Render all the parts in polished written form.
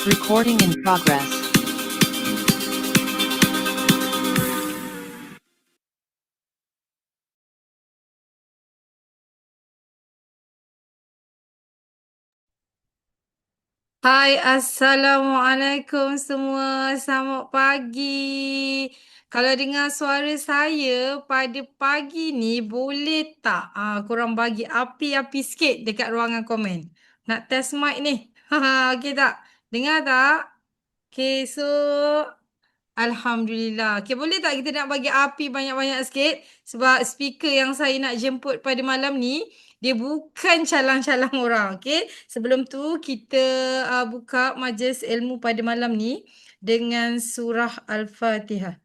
Recording in progress. Hai, Assalamualaikum semua. Selamat pagi. Kalau dengar suara saya pada pagi ni, boleh tak korang bagi api-api sikit dekat ruangan komen? Nak test mic ni. Okey tak? Dengar tak? Okay, so Alhamdulillah. Okay, boleh tak kita nak bagi api banyak-banyak sikit? Sebab speaker yang saya nak jemput pada malam ni, dia bukan calang-calang orang. Okay, sebelum tu kita buka majlis ilmu pada malam ni dengan surah Al-Fatihah.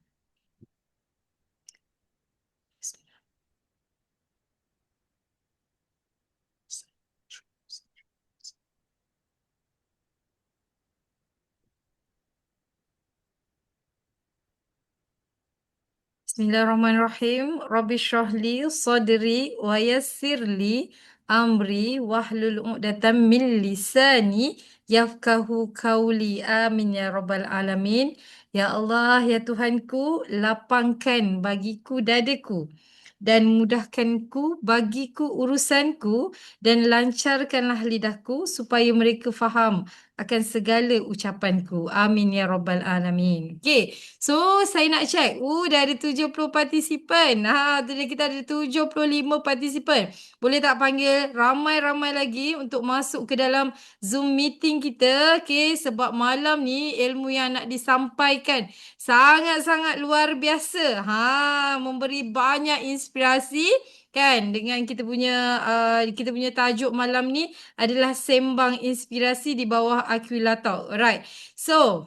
Bismillahirrahmanirrahim. Rabbi syrahli sadri wa yassirli amri wahlul 'uqdatam min lisani yafqahu qawli. Amin ya rabbal alamin. Ya Allah, ya Tuhanku, lapangkan bagiku dadaku dan mudahkanku bagiku urusanku dan lancarkanlah lidahku supaya mereka faham akan segala ucapanku. Amin ya rabbal alamin. Okey. So, saya nak check. Dah ada 70 partisipan. Tu dia, kita ada 75 partisipan. Boleh tak panggil ramai-ramai lagi untuk masuk ke dalam Zoom meeting kita? Okay, sebab malam ni ilmu yang nak disampaikan sangat-sangat luar biasa. Memberi banyak inspirasi kan, dengan kita punya tajuk malam ni adalah sembang inspirasi di bawah Aquila Talk. Alright. So,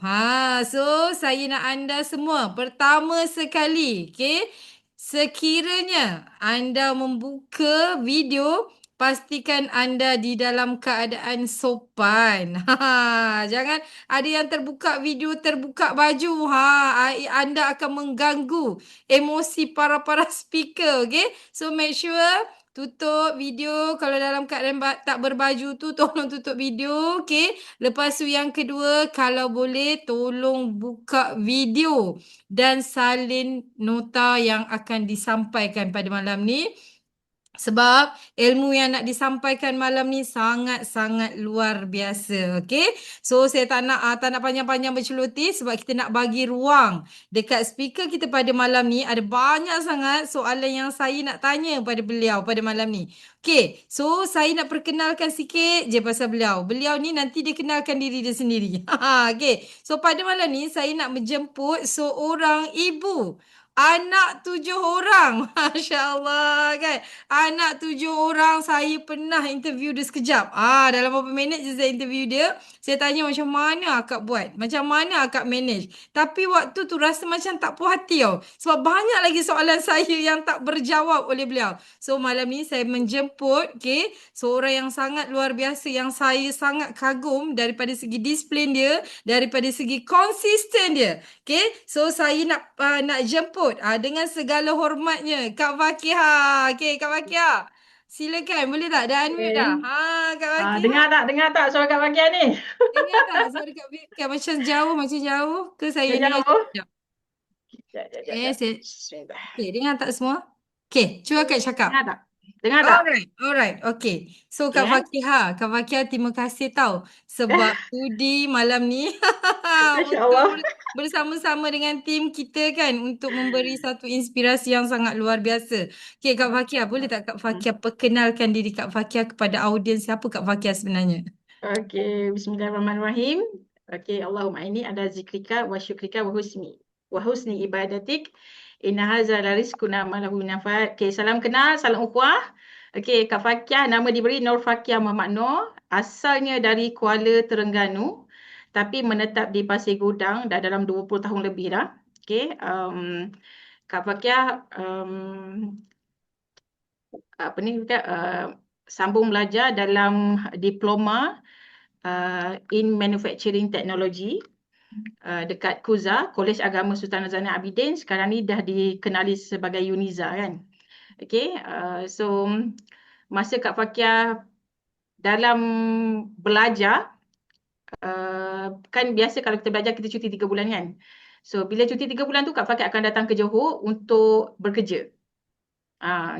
saya nak anda semua pertama sekali, okay? Sekiranya anda membuka video, pastikan anda di dalam keadaan sopan. Jangan ada yang terbuka video, terbuka baju. Anda akan mengganggu emosi para speaker, okay? So make sure tutup video. Kalau dalam keadaan tak berbaju tu, tolong tutup video, okay? Lepas tu yang kedua, kalau boleh tolong buka video dan salin nota yang akan disampaikan pada malam ni. Sebab ilmu yang nak disampaikan malam ni sangat-sangat luar biasa. Okay? So, saya tak nak panjang-panjang berceloteh sebab kita nak bagi ruang dekat speaker kita pada malam ni. Ada banyak sangat soalan yang saya nak tanya pada beliau pada malam ni. Okay, so saya nak perkenalkan sikit je pasal beliau. Beliau ni nanti dia kenalkan diri dia sendiri. Okay, so pada malam ni saya nak menjemput seorang ibu. Anak 7 orang. Masya Allah kan. Anak 7 orang, saya pernah interview dia sekejap. Dalam beberapa minit je saya interview dia. Saya tanya macam mana akak buat? Macam mana akak manage? Tapi waktu tu rasa macam tak puas hati tau. Sebab banyak lagi soalan saya yang tak berjawab oleh beliau. So malam ni saya menjemput seorang yang sangat luar biasa, yang saya sangat kagum daripada segi disiplin dia, daripada segi konsisten dia. So saya nak jemput dengan segala hormatnya Kak Fakihah. Kak Fakihah, silakan. Boleh tak? Dah unmute dah. Kak Fakihah. Dengar tak suara Kak Fakia ni? Dengar tak suara Kak Fakihah? Macam jauh ke saya ni? Jauh. Sekejap. Dengar tak semua? Cuba Kak cakap. Dengar tak? Alright. Okay. So Kak Fakihah, terima kasih tau sebab sudi malam ni untuk bersama-sama dengan tim kita kan, untuk memberi satu inspirasi yang sangat luar biasa. Kak Fakihah, boleh tak Kak Fakihah perkenalkan diri Kak Fakihah kepada audiens, siapa Kak Fakihah sebenarnya? Bismillahirrahmanirrahim. Allahumma inni ala zikrika wa syukrika wa husni ibadatik. Inna hadza la rizquna ma lahu nafad. Salam kenal, salam ukhuwah. Kak Fakihah, nama diberi Nur Fakihah Muhammad Nur. Asalnya dari Kuala Terengganu, tapi menetap di Pasir Gudang dah dalam 20 tahun lebih dah. Kak Fakihah sambung belajar dalam diploma in Manufacturing Technology dekat KUZA, Kolej Agama Sultan Zainal Abidin. Sekarang ni dah dikenali sebagai UNIZA kan. So masa Kak Fakihah dalam belajar, kan biasa kalau kita belajar kita cuti 3 bulan kan. So bila cuti 3 bulan tu Kak Fakir akan datang ke Johor untuk bekerja.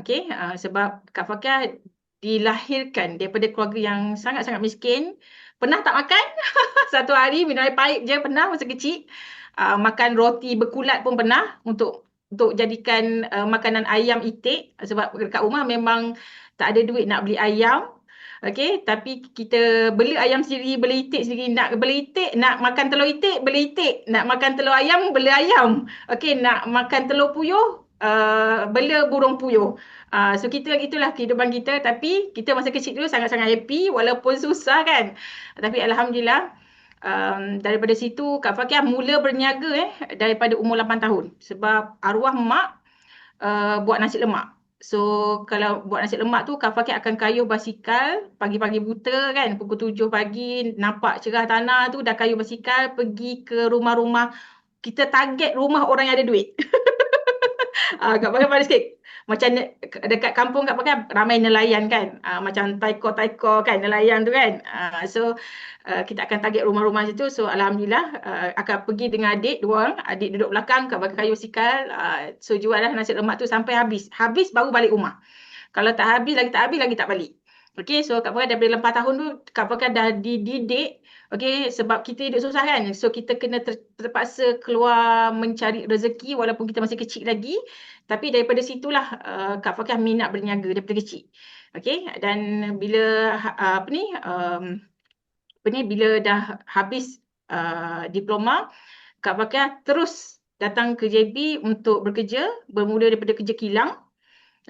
Okey, sebab Kak Fakir dilahirkan daripada keluarga yang sangat-sangat miskin, pernah tak makan, satu hari minum air paip je pernah masa kecil. Makan roti berkulat pun pernah untuk jadikan makanan ayam itik, sebab dekat rumah memang tak ada duit nak beli ayam. Okey, tapi kita beli ayam sendiri, beli itik sendiri. Nak beli itik, nak makan telur itik, beli itik. Nak makan telur ayam, beli ayam. Okey, nak makan telur puyuh, bela burung puyuh. So kita itulah kehidupan kita, tapi kita masa kecil dulu sangat-sangat happy walaupun susah kan. Tapi alhamdulillah, daripada situ Kak Fakir mula berniaga daripada umur 8 tahun sebab arwah mak buat nasi lemak. So kalau buat nasi lemak tu Kak Fakir akan kayuh basikal pagi-pagi buta kan, pukul 7 pagi nampak cerah tanah tu dah kayuh basikal pergi ke rumah-rumah. Kita target rumah orang yang ada duit. Kak Fakir pada sikit. Macam dekat kampung Kak Fakir ramai nelayan kan. Macam taiko-taiko kan, nelayan tu kan. So kita akan target rumah-rumah situ. So alhamdulillah akan pergi dengan adik dua orang. Adik duduk belakang, Kak Fakir kayu basikal. So jual lah nasi lemak tu sampai habis. Habis baru balik rumah. Kalau tak habis lagi tak balik. Okey, so Kak Fakir daripada 4 tahun tu Kak Fakir dah dididik. Okey, sebab kita hidup susah kan. So kita kena terpaksa keluar mencari rezeki walaupun kita masih kecil lagi. Tapi daripada situlah Kak Fakir minat berniaga daripada kecil. Okey, dan bila bila dah habis diploma, Kak Fakir terus datang ke JB untuk bekerja, bermula daripada kerja kilang.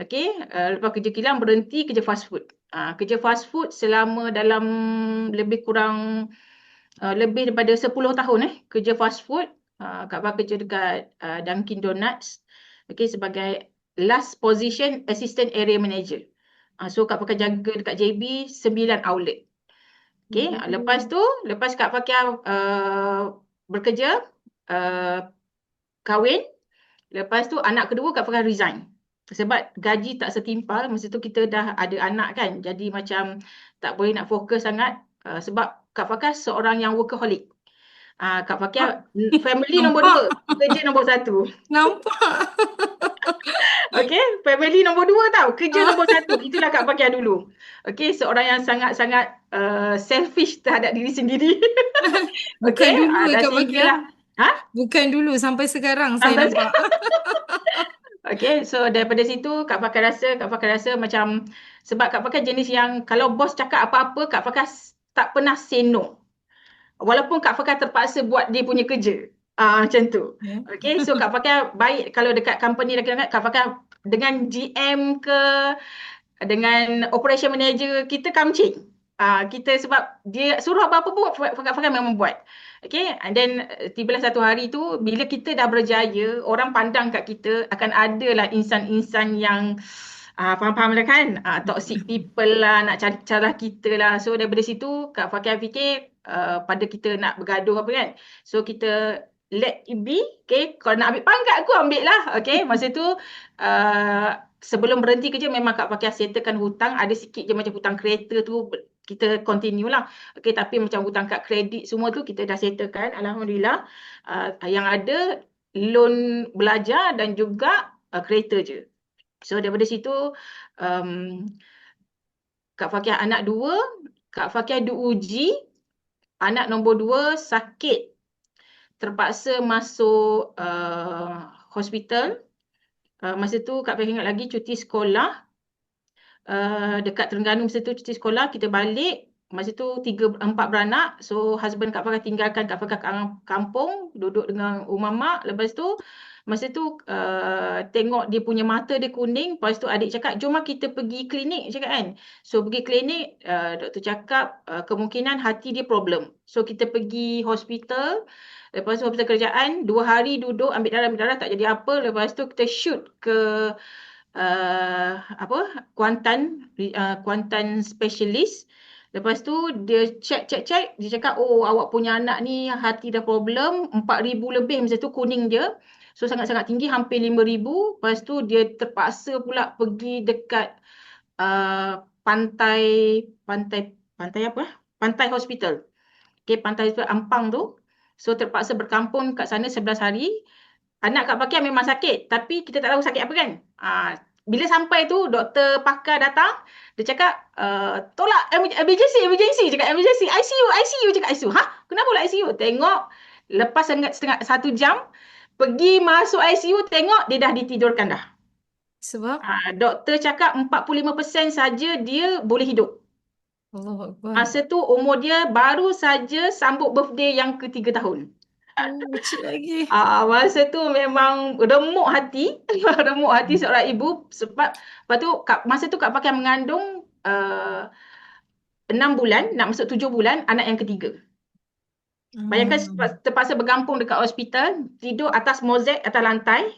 Okey, lepas kerja kilang berhenti kerja fast food. Kerja fast food selama dalam lebih kurang lebih daripada 10 tahun kerja fast food. Kak Fakir kerja dekat Dunkin Donuts. Okey, sebagai last position assistant area manager. So Kak Fakir jaga dekat JB 9 outlet. Okey, lepas Kak Fakir bekerja, kahwin, lepas tu anak kedua Kak Fakir resign. Sebab gaji tak setimpal, masa tu kita dah ada anak kan. Jadi macam tak boleh nak fokus sangat sebab Kak Fakir seorang yang workaholic. Kak Fakir family nombor 2, kerja nombor 1. Nampak. Okey, family nombor 2 tau, kerja nombor 1. Itulah Kak Fakir dulu. Okey, seorang yang sangat-sangat selfish terhadap diri sendiri. Bukan dulu dan Kak Fakir. Bukan dulu, sampai sekarang saya nampak. Okey, so daripada situ Kak Fakir rasa macam, sebab Kak Fakir jenis yang kalau bos cakap apa-apa Kak Fakir tak pernah say no. Walaupun Kak Fakir terpaksa buat dia punya kerja. Macam tu. Okey, so Kak Fakir baik kalau dekat company Kak Fakir dengan GM ke dengan operation manager kita kamcing. Kita sebab dia suruh apa-apa pun Kak Fakir memang buat. Okay, and then tibalah satu hari tu bila kita dah berjaya, orang pandang kat kita akan ada lah insan-insan yang faham-faham lah kan, toxic people lah, nak cari cara kita lah. So daripada situ Kak Fakir fikir pada kita nak bergaduh apa kan, so kita let it be. Okay, kalau nak ambil pangkat aku ambil lah. Okay, masa tu sebelum berhenti kerja memang Kak Fakir settlekan hutang, ada sikit je macam hutang kereta tu kita continue lah. Okay, tapi macam hutang kad kredit semua tu kita dah settlekan, alhamdulillah. Yang ada loan belajar dan juga kereta je. So daripada situ Kak Fakir anak 2, Kak Fakir diuji, anak nombor 2 sakit, terpaksa masuk hospital. Masa tu Kak Fakir ingat lagi cuti sekolah. Dekat Terengganu masa tu cuti sekolah, kita balik. Masa tu 3-4 beranak. So husband Kak Fakir tinggalkan Kak Fakir kampung, duduk dengan rumah mak. Lepas tu masa tu tengok dia punya mata dia kuning. Lepas tu adik cakap, jom kita pergi klinik, cakap kan. So pergi klinik, doktor cakap kemungkinan hati dia problem. So kita pergi hospital. Lepas tu hospital kerajaan, 2 hari duduk ambil darah tak jadi apa. Lepas tu kita shoot ke Kuantan specialist. Lepas tu dia check, dia cakap awak punya anak ni hati dah problem, 4,000 lebih masa tu kuning dia. So sangat-sangat tinggi, hampir 5,000. Lepas tu dia terpaksa pula pergi dekat pantai hospital. Okay, pantai Ampang tu. So terpaksa berkampung kat sana 11 hari. Anak Kak Fakia memang sakit, tapi kita tak tahu sakit apa kan. Bila sampai tu, doktor pakar datang, dia cakap, tolak emergency, cakap emergency, ICU, cakap ICU. Hah? Kenapa pula ICU? Tengok, lepas setengah 1 jam, pergi masuk ICU, tengok dia dah ditidurkan dah. Sebab Doktor cakap 45% saja dia boleh hidup. Allahu Akbar. Masa tu umur dia baru saja sambut birthday yang ke-3 tahun. Oh, kecil lagi. Masa tu memang remuk hati, remuk hati seorang ibu sebab lepas tu masa tu Kak Pakai mengandung 6 bulan, nak masuk 7 bulan, anak yang ketiga. Bayangkan Hmm. terpaksa bergantung dekat hospital, tidur atas mozaik atas lantai,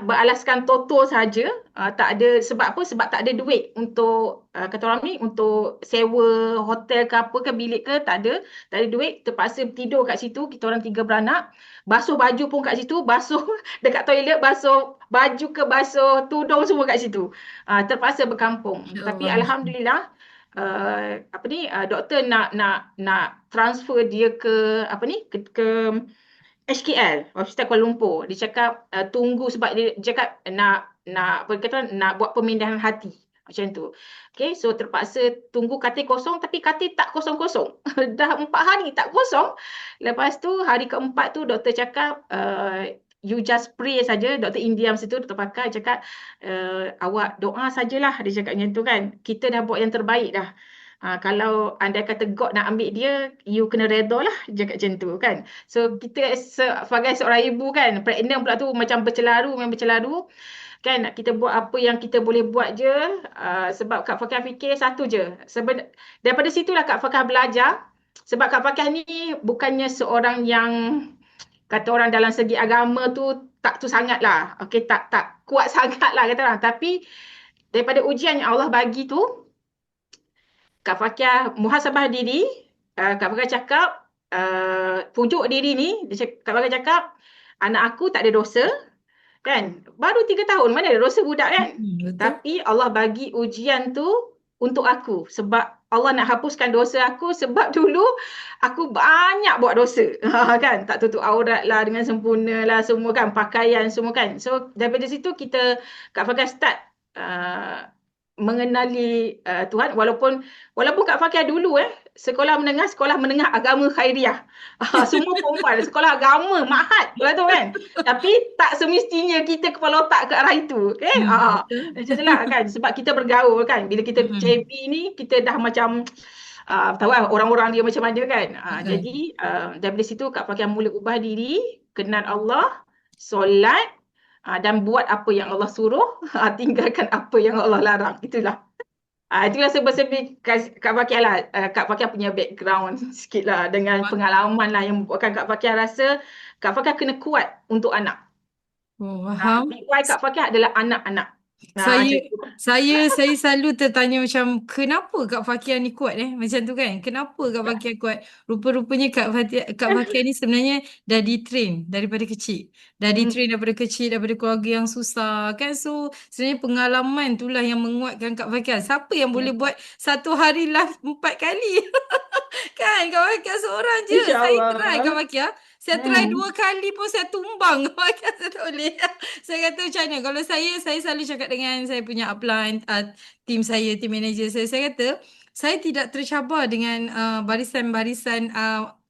beralaskan toto saja, tak ada sebab apa? Sebab tak ada duit untuk kata orang ni untuk sewa hotel ke apa ke bilik ke tak ada duit, terpaksa tidur kat situ, kita orang 3 beranak, basuh baju pun kat situ, basuh dekat toilet, basuh baju ke basuh tudung semua kat situ. Terpaksa berkampung. Tapi InsyaAllah. alhamdulillah apa ni doktor nak transfer dia ke apa ni ke HKL, Hospital Kuala Lumpur. Dia cakap tunggu sebab dia cakap nak apa kata nak buat pemindahan hati. Macam tu. Okay, so terpaksa tunggu katil kosong tapi katil tak kosong-kosong. Dah 4 hari tak kosong. Lepas tu hari keempat tu doktor cakap you just pray saja. Doktor India masa tu, doktor pakar cakap awak doa sajalah. Dia cakap macam tu kan. Kita dah buat yang terbaik dah. Kalau anda kata God nak ambil dia, you kena redha lah, dia cakap macam tu kan. So kita sebagai seorang ibu kan, pregnant pula tu macam memang bercelaru kan, kita buat apa yang kita boleh buat je. Sebab Kak Fakah fikir satu je, daripada situlah Kak Fakah belajar. Sebab Kak Fakah ni bukannya seorang yang kata orang dalam segi agama tu tak tu sangat lah, okay, tak kuat sangat lah kata orang. Tapi daripada ujian yang Allah bagi tu, Kak Fakia muhasabah diri, Kak Fakia cakap, pujuk diri ni, Kak Fakia cakap, anak aku tak ada dosa, kan? Baru 3 tahun, mana ada dosa budak kan? Betul. Tapi Allah bagi ujian tu untuk aku. Sebab Allah nak hapuskan dosa aku sebab dulu aku banyak buat dosa. Kan? Tak tutup aurat lah dengan sempurna lah semua kan. Pakaian semua kan. So daripada situ Kak Fakia start uh, mengenali Tuhan, walaupun Kak Fakia dulu sekolah menengah agama khairiah. Semua perempuan sekolah agama mahat betul kan, tapi tak semestinya kita kepala otak ke arah itu okay? Betul. Macam itulah kan, sebab kita bergaul kan, bila kita Mm-mm. JB ni kita dah macam tahu lah orang-orang dia macam mana kan. Betul. Jadi daripada situ Kak Fakia mula ubah diri, kenal Allah, solat, dan buat apa yang Allah suruh, tinggalkan apa yang Allah larang. Itulah sebab Kak Fakia lah. Kak Fakia punya background sikit lah dengan pengalaman lah yang membuatkan Kak Fakia rasa Kak Fakia kena kuat untuk anak. Oh, faham. Big why Kak Fakia adalah anak-anak. Saya Macam tu. saya selalu tertanya macam kenapa Kak Fakia ni kuat macam tu kan. Kenapa Kak Ya. Fakia kuat? Rupa-rupanya Kak Fakia ni sebenarnya dah di-train daripada kecil. Dah Hmm. di-train daripada kecil daripada keluarga yang susah kan. So sebenarnya pengalaman itulah yang menguatkan Kak Fakia. Siapa yang boleh buat satu hari live 4 kali? Kan Kak Fakia seorang je. Saya try Kak InsyaAllah. Fakia. Saya try Hmm. 2 kali pun saya tumbang. Kak Fakia saya tak boleh. Saya kata macam mana? Kalau saya selalu cakap dengan saya punya upline, team manager saya kata, saya tidak tercabar dengan barisan-barisan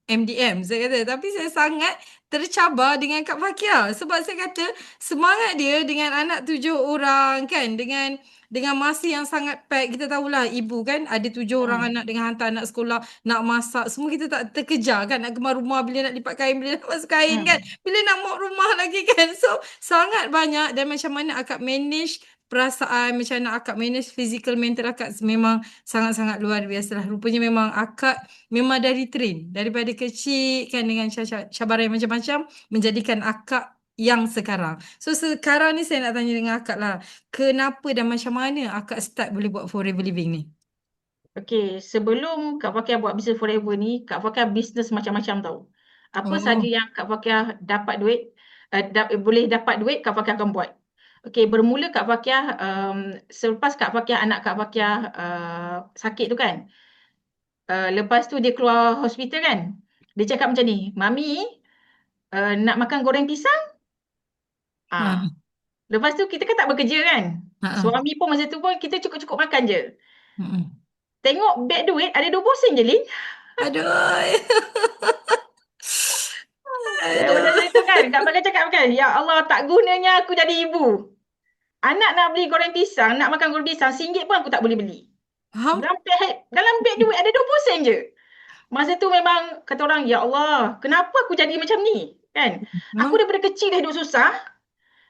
MDM. Saya kata, tapi saya sangat tercabar dengan Kak Fakia. Sebab saya kata, semangat dia dengan anak 7 orang kan, dengan masa yang sangat pack. Kita tahulah ibu kan ada 7 orang Hmm. anak dengan hantar anak sekolah, nak masak. Semua kita tak terkejar kan. Nak kemas rumah bila nak lipat kain, bila nak masuk kain kan. Hmm. Bila nak mop rumah lagi kan. So sangat banyak dan macam mana akak manage perasaan, macam mana akak manage physical mental akak memang sangat-sangat luar biasa lah. Rupanya memang akak memang dari train daripada kecil kan dengan cabaran yang macam-macam menjadikan akak yang sekarang. So sekarang ni saya nak tanya dengan akak lah. Kenapa dan macam mana akak start boleh buat forever living ni? Okey, sebelum Kak Fakia buat Business Forever ni, Kak Fakia bisnes macam-macam tau. Apa saja Oh. yang Kak Fakia dapat duit, boleh dapat duit, Kak Fakia akan buat. Okey, bermula Kak Fakia, selepas Kak Fakia, anak Kak Fakia sakit tu kan, lepas tu dia keluar hospital kan. Dia cakap macam ni, Mami, nak makan goreng pisang? Ha. Ah, Lepas tu kita kan tak bekerja kan. Ha. Ha. Suami pun masa tu pun kita cukup-cukup makan je. Mm-mm. Tengok beg duit ada 20 sen je, Lin. Aduh. Dia macam Aduh. itu kan. Kak Bakar cakap kan, ya Allah, tak gunanya aku jadi ibu. Anak nak beli goreng pisang, nak makan goreng pisang, RM1 pun aku tak boleh beli. Ham. Dalam beg duit ada 20 sen je. Masa tu memang kata orang, ya Allah, kenapa aku jadi macam ni? Kan? Aku No. daripada kecil dah hidup susah.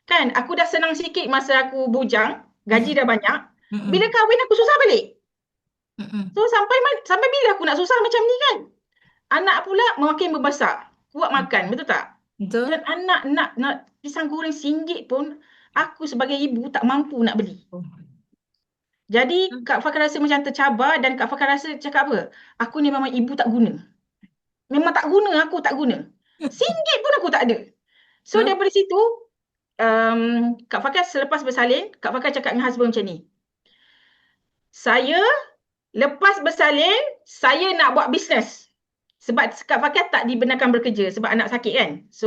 Kan? Aku dah senang sikit masa aku bujang, gaji dah banyak. Bila Mm-mm. kahwin aku susah balik. So Mm-mm. sampai bila aku nak susah macam ni kan? Anak pula makin membesar. Kuat makan, betul tak? Dan Betul? anak nak pisang goreng RM1 pun, aku sebagai ibu tak mampu nak beli. Oh. Jadi Kak Fakar rasa macam tercabar dan Kak Fakar rasa cakap apa? Aku ni memang ibu tak guna. Memang tak guna, aku tak guna. RM1 pun aku tak ada. So Betul? daripada situ, Kak Fakar selepas bersalin, Kak Fakar cakap dengan husband macam ni. Saya lepas bersalin, saya nak buat bisnes. Sebab Kak Fakar tak dibenarkan bekerja sebab anak sakit kan. So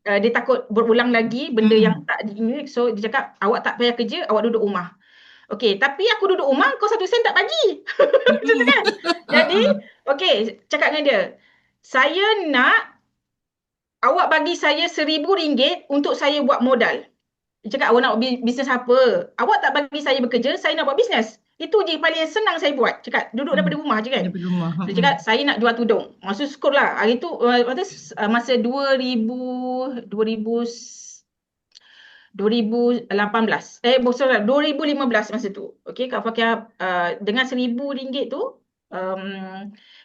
Ha. dia takut berulang lagi benda yang Mm-mm. tak diingini. So dia cakap, awak tak payah kerja, awak duduk rumah. Okey, tapi aku duduk rumah, kau 1 sen tak bagi. Macam tu Mm-mm. kan. Jadi, okey, cakap dengan dia, saya nak awak bagi saya RM1,000 untuk saya buat modal. Dia cakap, awak nak bisnes apa? Awak tak bagi saya bekerja, saya nak buat bisnes. Itu je paling senang saya buat. Cakap, duduk daripada rumah je kan. Daripada rumah. So, dia cakap, saya nak jual tudung. Maksud skop lah. Hari tu, masa 2018. Sorry, 2015 masa tu. Okey, Kak Fakia dengan RM1,000 tu,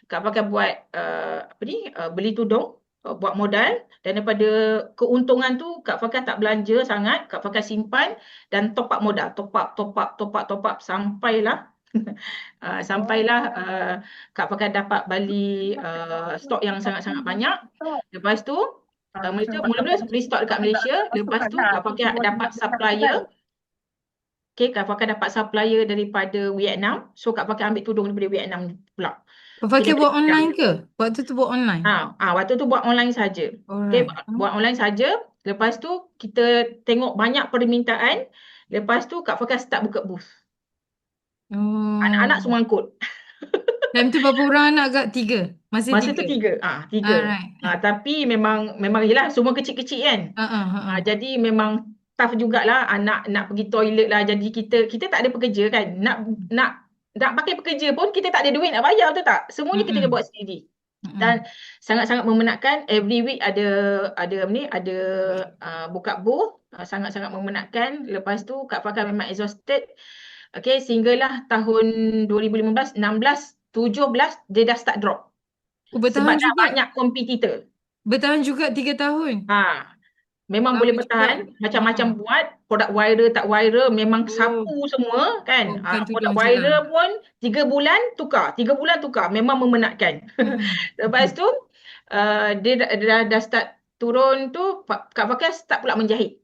Kak Fakia buat beli tudung, buat modal, dan daripada keuntungan tu Kak Fakia tak belanja sangat, Kak Fakia simpan dan top up modal, top up sampailah sampailah Kak Fakia dapat beli stok yang sangat-sangat banyak. Lepas tu mula-mula beli stok dekat Malaysia, lepas tu Kak Fakia dapat supplier. Okay, Kak Fakia dapat supplier daripada Vietnam. So Kak Fakia ambil tudung daripada Vietnam pula. Kau Okay, pakai daripada buat Penang. online ke? Waktu tu buat online? Waktu tu buat online saja. Okay, Alright. buat online saja. Lepas tu kita tengok banyak permintaan. Lepas tu Kak Fakia start buka booth. Anak-anak Oh. semua ikut. Time tu berapa orang anak kak? Tiga? Masih Masa tu tiga? tiga. Tiga. Alright. Tapi memang yelah semua kecil-kecil kan. Jadi memang tough jugalah anak nak pergi toilet lah. Jadi kita tak ada pekerja kan. Nak pakai pekerja pun kita tak ada duit nak bayar, betul tak? Semuanya kita kena buat sendiri. Dan sangat-sangat memenatkan. Every week ada buka booth. Sangat-sangat memenatkan. Lepas tu Kak Fakar memang exhausted. Okay, sehinggalah tahun 2015, 16, 17 dia dah start drop. Oh, Sebab bertahan dah juga? banyak kompetitor. Bertahan juga 3 tahun? Memang Lama boleh juga. bertahan. Macam-macam buat. Produk viral tak viral. Memang Oh, sapu semua kan. bukan Produk tudung je lah. viral pun 3 bulan tukar. 3 bulan tukar. Memang memenatkan. Lepas tu dia dah start turun tu. Kak Fakir start pula menjahit.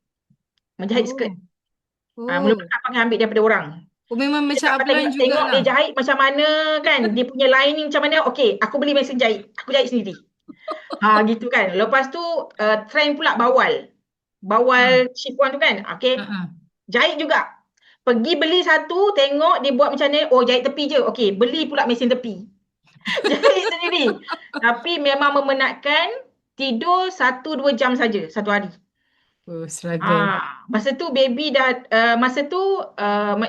Menjahit skirt. Oh, Mula-mula Kak Fakir ambil daripada orang. memang macam Cakap upline tengok dia jugalah. jahit macam mana kan. Dia punya lining macam mana. Okey, aku beli mesin jahit. Aku jahit sendiri. Gitu kan. Lepas tu trend pula bawal. Bawal chiffon tu kan. Okey. Jahit juga. Pergi beli satu, tengok dia buat macam mana. Oh, jahit tepi je. Okey, beli pula mesin tepi. Jahit sendiri. Tapi memang memenatkan tidur 1-2 jam saja satu hari. Oh, struggle. Masa tu baby dah masa tu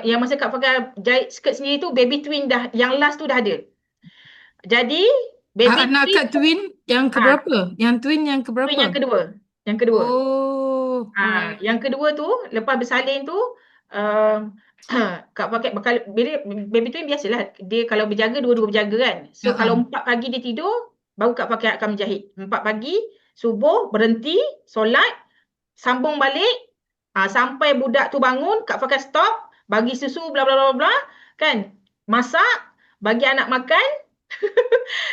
yang masa Kak Fakar jahit skirt sendiri tu baby twin dah, yang last tu dah ada. Jadi baby Anak twin kak twin yang keberapa? Yang twin yang twin keberapa? yang kedua. Yang kedua. Oh, alright. Yang kedua tu lepas bersalin tu uh, Kak pakai bila baby twin biasalah dia kalau berjaga dua-dua berjaga kan. So kalau 4 pagi dia tidur baru Kak pakai akan menjahit. 4 pagi subuh berhenti solat sambung balik sampai budak tu bangun Kak pakai stop bagi susu bla bla bla bla kan. Masak bagi anak makan.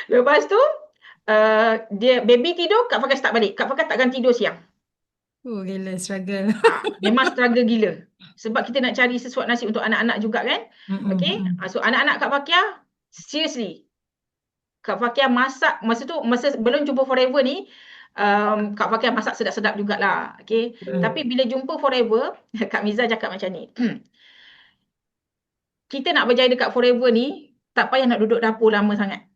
Lepas tu dia baby tidur Kak pakai start balik. Kak pakai takkan tidur siang. Oh, gila struggle. Memang struggle gila. Sebab kita nak cari sesuatu nasi untuk anak-anak juga kan. Okay. So anak-anak Kak Fakia, seriously. Kak Fakiah masak, masa belum jumpa Forever ni, Kak Fakiah masak sedap-sedap jugalah. Okay. Tapi bila jumpa Forever, Kak Miza cakap macam ni, kita nak berjaya dekat Forever ni, tak payah nak duduk dapur lama sangat.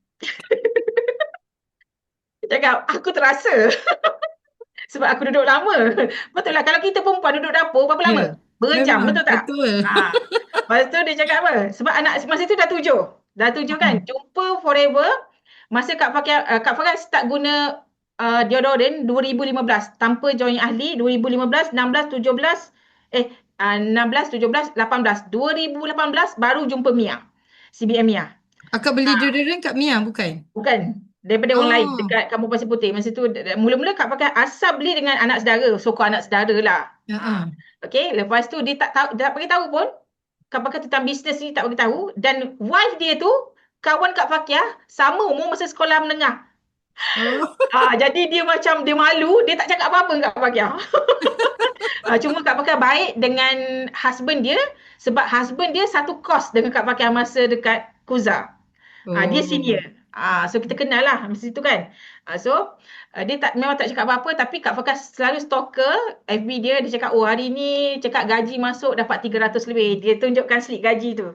Cakap, aku terasa. Sebab aku duduk lama. Betul lah, kalau kita perempuan duduk dapur, berapa lama? Ya, Berjam, memang betul tak? betul. Lepas tu dia cakap apa? Sebab anak masa tu dah 7. Dah 7 kan? Jumpa Forever, masa Kak Fakiah start guna deodorant 2015. Tanpa join ahli, 2015, 16, 17, 16, 17, 18. 2018 baru jumpa Mia. CBM Mia. Akak beli deodorant kat Mia bukan? Bukan. Daripada orang lain Oh. dekat Kampung Pasir Putih. Masa tu mula-mula Kak Fakiah asal beli dengan anak saudara. Sokong anak saudara lah. Okay, lepas tu dia tak tahu, dia tak bagi tahu pun Kak Fakiah tentang bisnes ni, tak bagi tahu. Dan wife dia tu kawan Kak Fakiah sama umur masa sekolah menengah. Oh. Jadi dia macam dia malu, dia tak cakap apa-apa dengan Kak Fakiah. Cuma Kak Fakiah baik dengan husband dia sebab husband dia satu kos dengan Kak Fakiah masa dekat Kuza. Dia senior. So kita kenal lah masa tu kan. Dia memang tak cakap apa-apa, tapi Kak Fakiah selalu stalker FB dia. Dia cakap, oh hari ni cakap gaji masuk dapat 300 lebih. Dia tunjukkan slip gaji tu.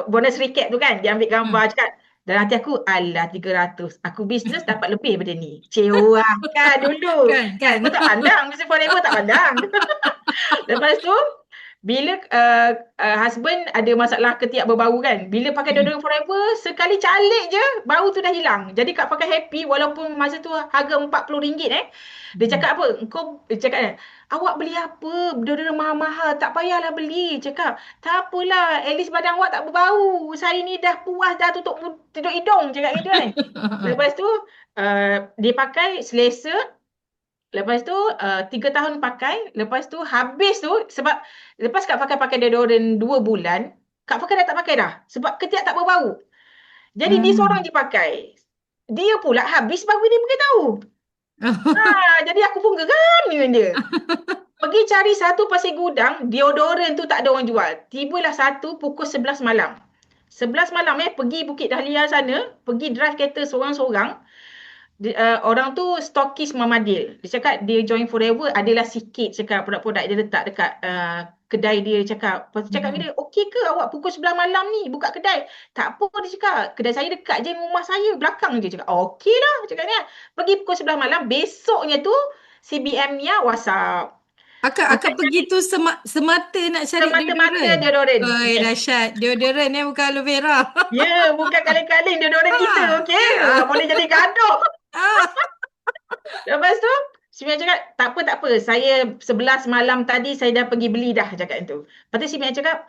Bonus recap tu kan. Dia ambil gambar cakap, dalam hati aku, alah 300. Aku bisnes dapat lebih daripada ni. Cewa kan dulu. Kan. Aku tak pandang. Mesti Forever tak pandang. Lepas tu, bila husband ada masalah ketiak berbau kan. Bila pakai deodorant Forever, sekali calik je, bau tu dah hilang. Jadi Kak Fakiah happy walaupun masa tu harga RM40 Dia cakap apa? Dia cakap, awak beli apa? Deodorant mahal-mahal. Tak payahlah beli. Cakap, tak apalah. At least badan awak tak berbau. Saya ni dah puas, dah tutup hidung. Cakap gitu kan. Lepas tu, dia pakai selesa. Lepas tu 3 tahun pakai, lepas tu habis tu sebab lepas Kak Fakiah pakai deodorant 2 bulan, Kak Fakiah dah tak pakai dah sebab ketiak tak berbau. Jadi dia seorang je pakai. Dia pula habis baru dia beritahu. Jadi aku pun geram dengan dia. Pergi cari satu pasir gudang, deodorant tu tak ada orang jual. Tibalah satu pukul 11 malam. 11 malam pergi Bukit Dahlia sana, pergi drive kereta seorang-seorang. Orang tu stokis Mamadil. Dia cakap dia join Forever adalah sikit cakap produk-produk dia letak dekat kedai dia cakap. Lepas tu cakap dia, okey ke awak pukul 11 malam ni buka kedai? Tak apa dia cakap. Kedai saya dekat je rumah saya, belakang je. Cakap, okey lah. Cakap dia. Pergi pukul 11 malam, besoknya tu CBM-nya WhatsApp. Akak pergi tu semata nak cari Semata-mata deodorant. deodorant. Oi, dahsyat. Deodorant ni bukan aloe vera. Ya, bukan kaleng-kaleng deodorant kita, okey? Boleh jadi gaduh. Lepas tu, si Mia cakap, tak apa. Saya 11 malam tadi saya dah pergi beli dah, cakap itu. Lepas tu si Mia cakap,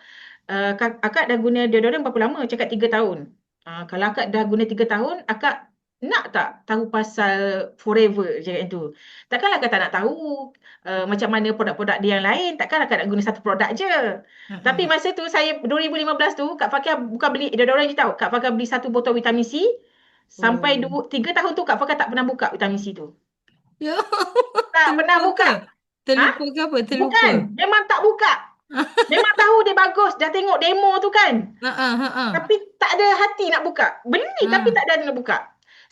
akak dah guna deodorant berapa lama? Cakap 3 tahun. Kalau akak dah guna 3 tahun, akak nak tak tahu pasal Forever, cakap itu. Takkanlah akak tak nak tahu macam mana produk-produk dia yang lain. Takkan akak nak guna satu produk je. Tapi masa tu, saya 2015 tu, Kak Fakiah bukan beli deodorant je tau. Kak Fakiah beli satu botol vitamin C. Sampai 3 tahun tu, Kak Fakiah tak pernah buka vitamin C tu. Ya. Tak pernah buka. Terlupa ke apa? Terlupa. Bukan. Memang tak buka. Memang tahu dia bagus. Dah tengok demo tu kan. Tapi tak ada hati nak buka. Beli tapi tak ada hati nak buka.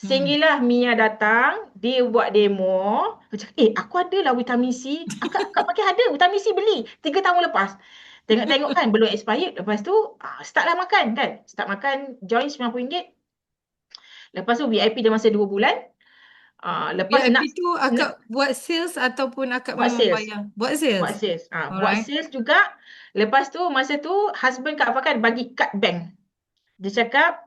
Sehinggalah Mia datang. Dia buat demo. Dia cakap, aku ada lah vitamin C. Akak pakai ada vitamin C beli. 3 tahun lepas. Tengok-tengok kan. Belum expired. Lepas tu start lah makan kan. Start makan. Join RM90. Lepas tu VIP dia masa 2 bulan. Lepas VIP tu akak buat sales ataupun akak buat memang sales. bayar? Buat sales? Buat sales. Buat sales juga. Lepas tu, masa tu, husband Kak Fakiah bagi kad bank. Dia cakap,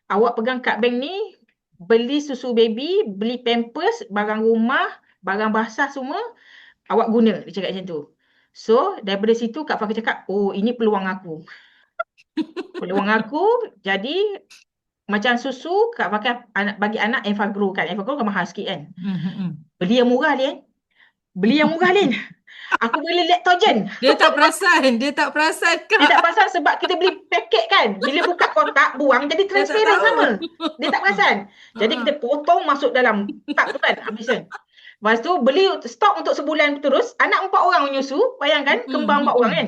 awak pegang kad bank ni, beli susu baby, beli pampers, barang rumah, barang basah semua, awak guna. Dia cakap macam tu. So, daripada situ Kak Fakiah cakap, oh ini peluang aku. Peluang aku, jadi macam susu, Kak Fakiah bagi anak Enfagrow kan. Enfagrow kan mahal sikit kan. Beli yang murah Lin. Aku beli Lactogen. Dia tak perasan. Dia tak perasan sebab kita beli paket kan. Bila buka kotak, buang jadi transparent sama. Dia tak perasan. Jadi kita potong masuk dalam tak tu kan. Habis kan. Lepas tu beli stok untuk sebulan terus. Anak 4 orang menyusu. Bayangkan kembar 4 orang kan.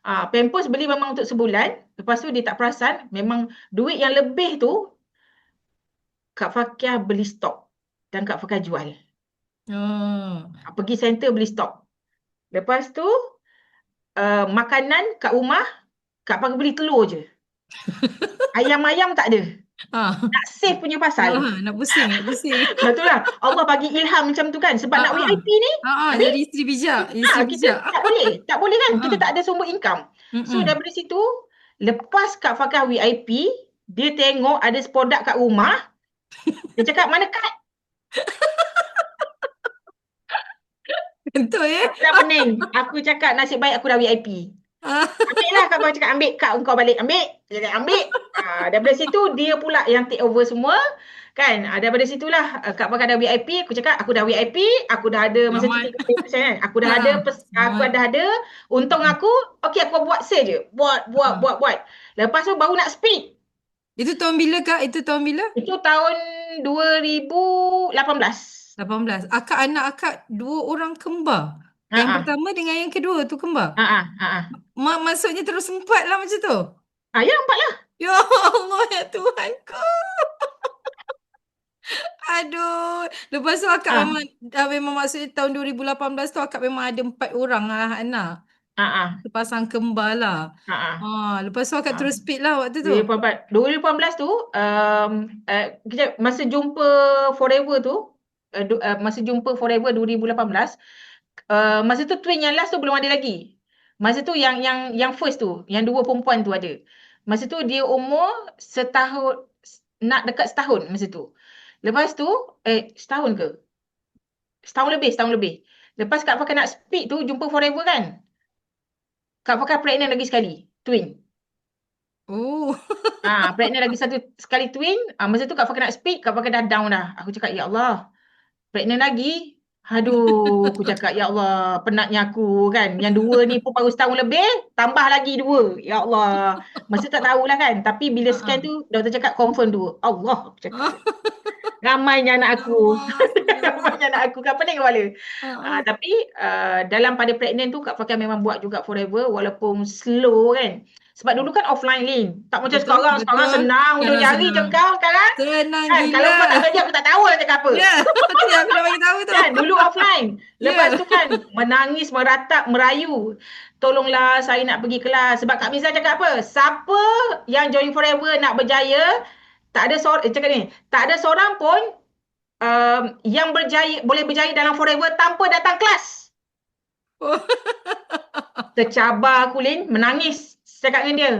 Pampers beli memang untuk sebulan. Lepas tu dia tak perasan. Memang duit yang lebih tu Kak Fakiah beli stok dan Kak Fakiah jual. Oh. Pergi center beli stok. Lepas tu makanan kat rumah Kak Fakiah beli telur je. Ayam-ayam tak ada. Ah. Nak save punya pasal. Nak pusing, nak pusing. Itulah. Allah bagi ilham macam tu kan. Sebab nak Ah, VIP ni, habis jadi isteri bijak, isteri kita bijak. tak boleh. Tak boleh kan. Kita Ah. tak ada sumber income. So Mm-mm. daripada situ, lepas Kak Fakiah VIP, dia tengok ada produk kat rumah. Dia cakap, mana kad? Betul ya? Aku dah pening. Aku cakap nasib baik aku dah VIP. Ah. Ambil lah Kak Abang cakap, ambil kad kau balik. Ambil. Dia cakap, ambil. Daripada situ, dia pula yang take over semua. Kan? Daripada situlah, Kak Abang dah VIP. Aku cakap, aku dah VIP. Aku dah ada, masa tu Selamat. 30% kan. Aku dah ada, aku Selamat. dah ada. Untung aku, okey aku buat sale je. Buat. Lepas tu baru nak speed. Itu tahun bila Kak? Itu tahun bila? Itu tahun 2018. 18. Anak akak dua orang kembar. Ha Yang ah. pertama dengan yang kedua tu kembar. Ha. Maksudnya terus empat lah macam tu. Ya, nampak lah. Ya Allah, ya Tuhanku. Aduh. Lepas tu akak Ha. memang maksudnya tahun 2018 tu akak memang ada 4 orang lah anak. Ha. Sepasang kembar lah. Ha. Lepas tu akak Ha. terus speed lah waktu tu. 2018 tu masa jumpa Forever tu masa jumpa Forever 2018 masa tu twin yang last tu belum ada lagi. Masa tu yang first tu, yang dua perempuan tu ada. Masa tu dia umur setahun, nak dekat setahun masa tu. Lepas tu setahun ke? Setahun lebih. Lepas Kak Fakar nak speed tu jumpa Forever kan. Kak Fakar pregnant lagi sekali, twin. Oh. Pregnant lagi satu sekali twin. Masa tu Kak Fakar nak speak, Kak Fakar dah down dah. Aku cakap, ya Allah, pregnant lagi. Aduh, aku cakap, ya Allah, penatnya aku kan. Yang dua ni pun baru setahun lebih, tambah lagi dua. Ya Allah. Masa tak tahulah kan. Tapi bila scan tu, doktor cakap confirm dua. Allah, aku cakap. Ramainya anak aku. Allah, subhanallah. Ramainya anak aku. Kak pening kepala. Ah. Tapi dalam pada pregnant tu, Kak Fakar memang buat juga Forever. Walaupun slow kan. Sebab dulu kan offline Lin. Tak macam Betul, sekarang. Sekarang betul. senang. Hujung Sekarang jari je senang. kau sekarang. Senang Kan? Kalau gila. kau tak kerja, aku tak tahu nak cakap apa. Ya, tu yang aku dah bagi tahu tu. Kan? Dulu offline. Lepas Ya. tu kan menangis, meratap, merayu. Tolonglah saya nak pergi kelas. Sebab Kak Miza cakap apa? Siapa yang join Forever nak berjaya, tak ada cakap ni, tak ada seorang pun yang boleh berjaya dalam Forever tanpa datang kelas. Tercabar aku Lin, menangis. Cakap dengan dia,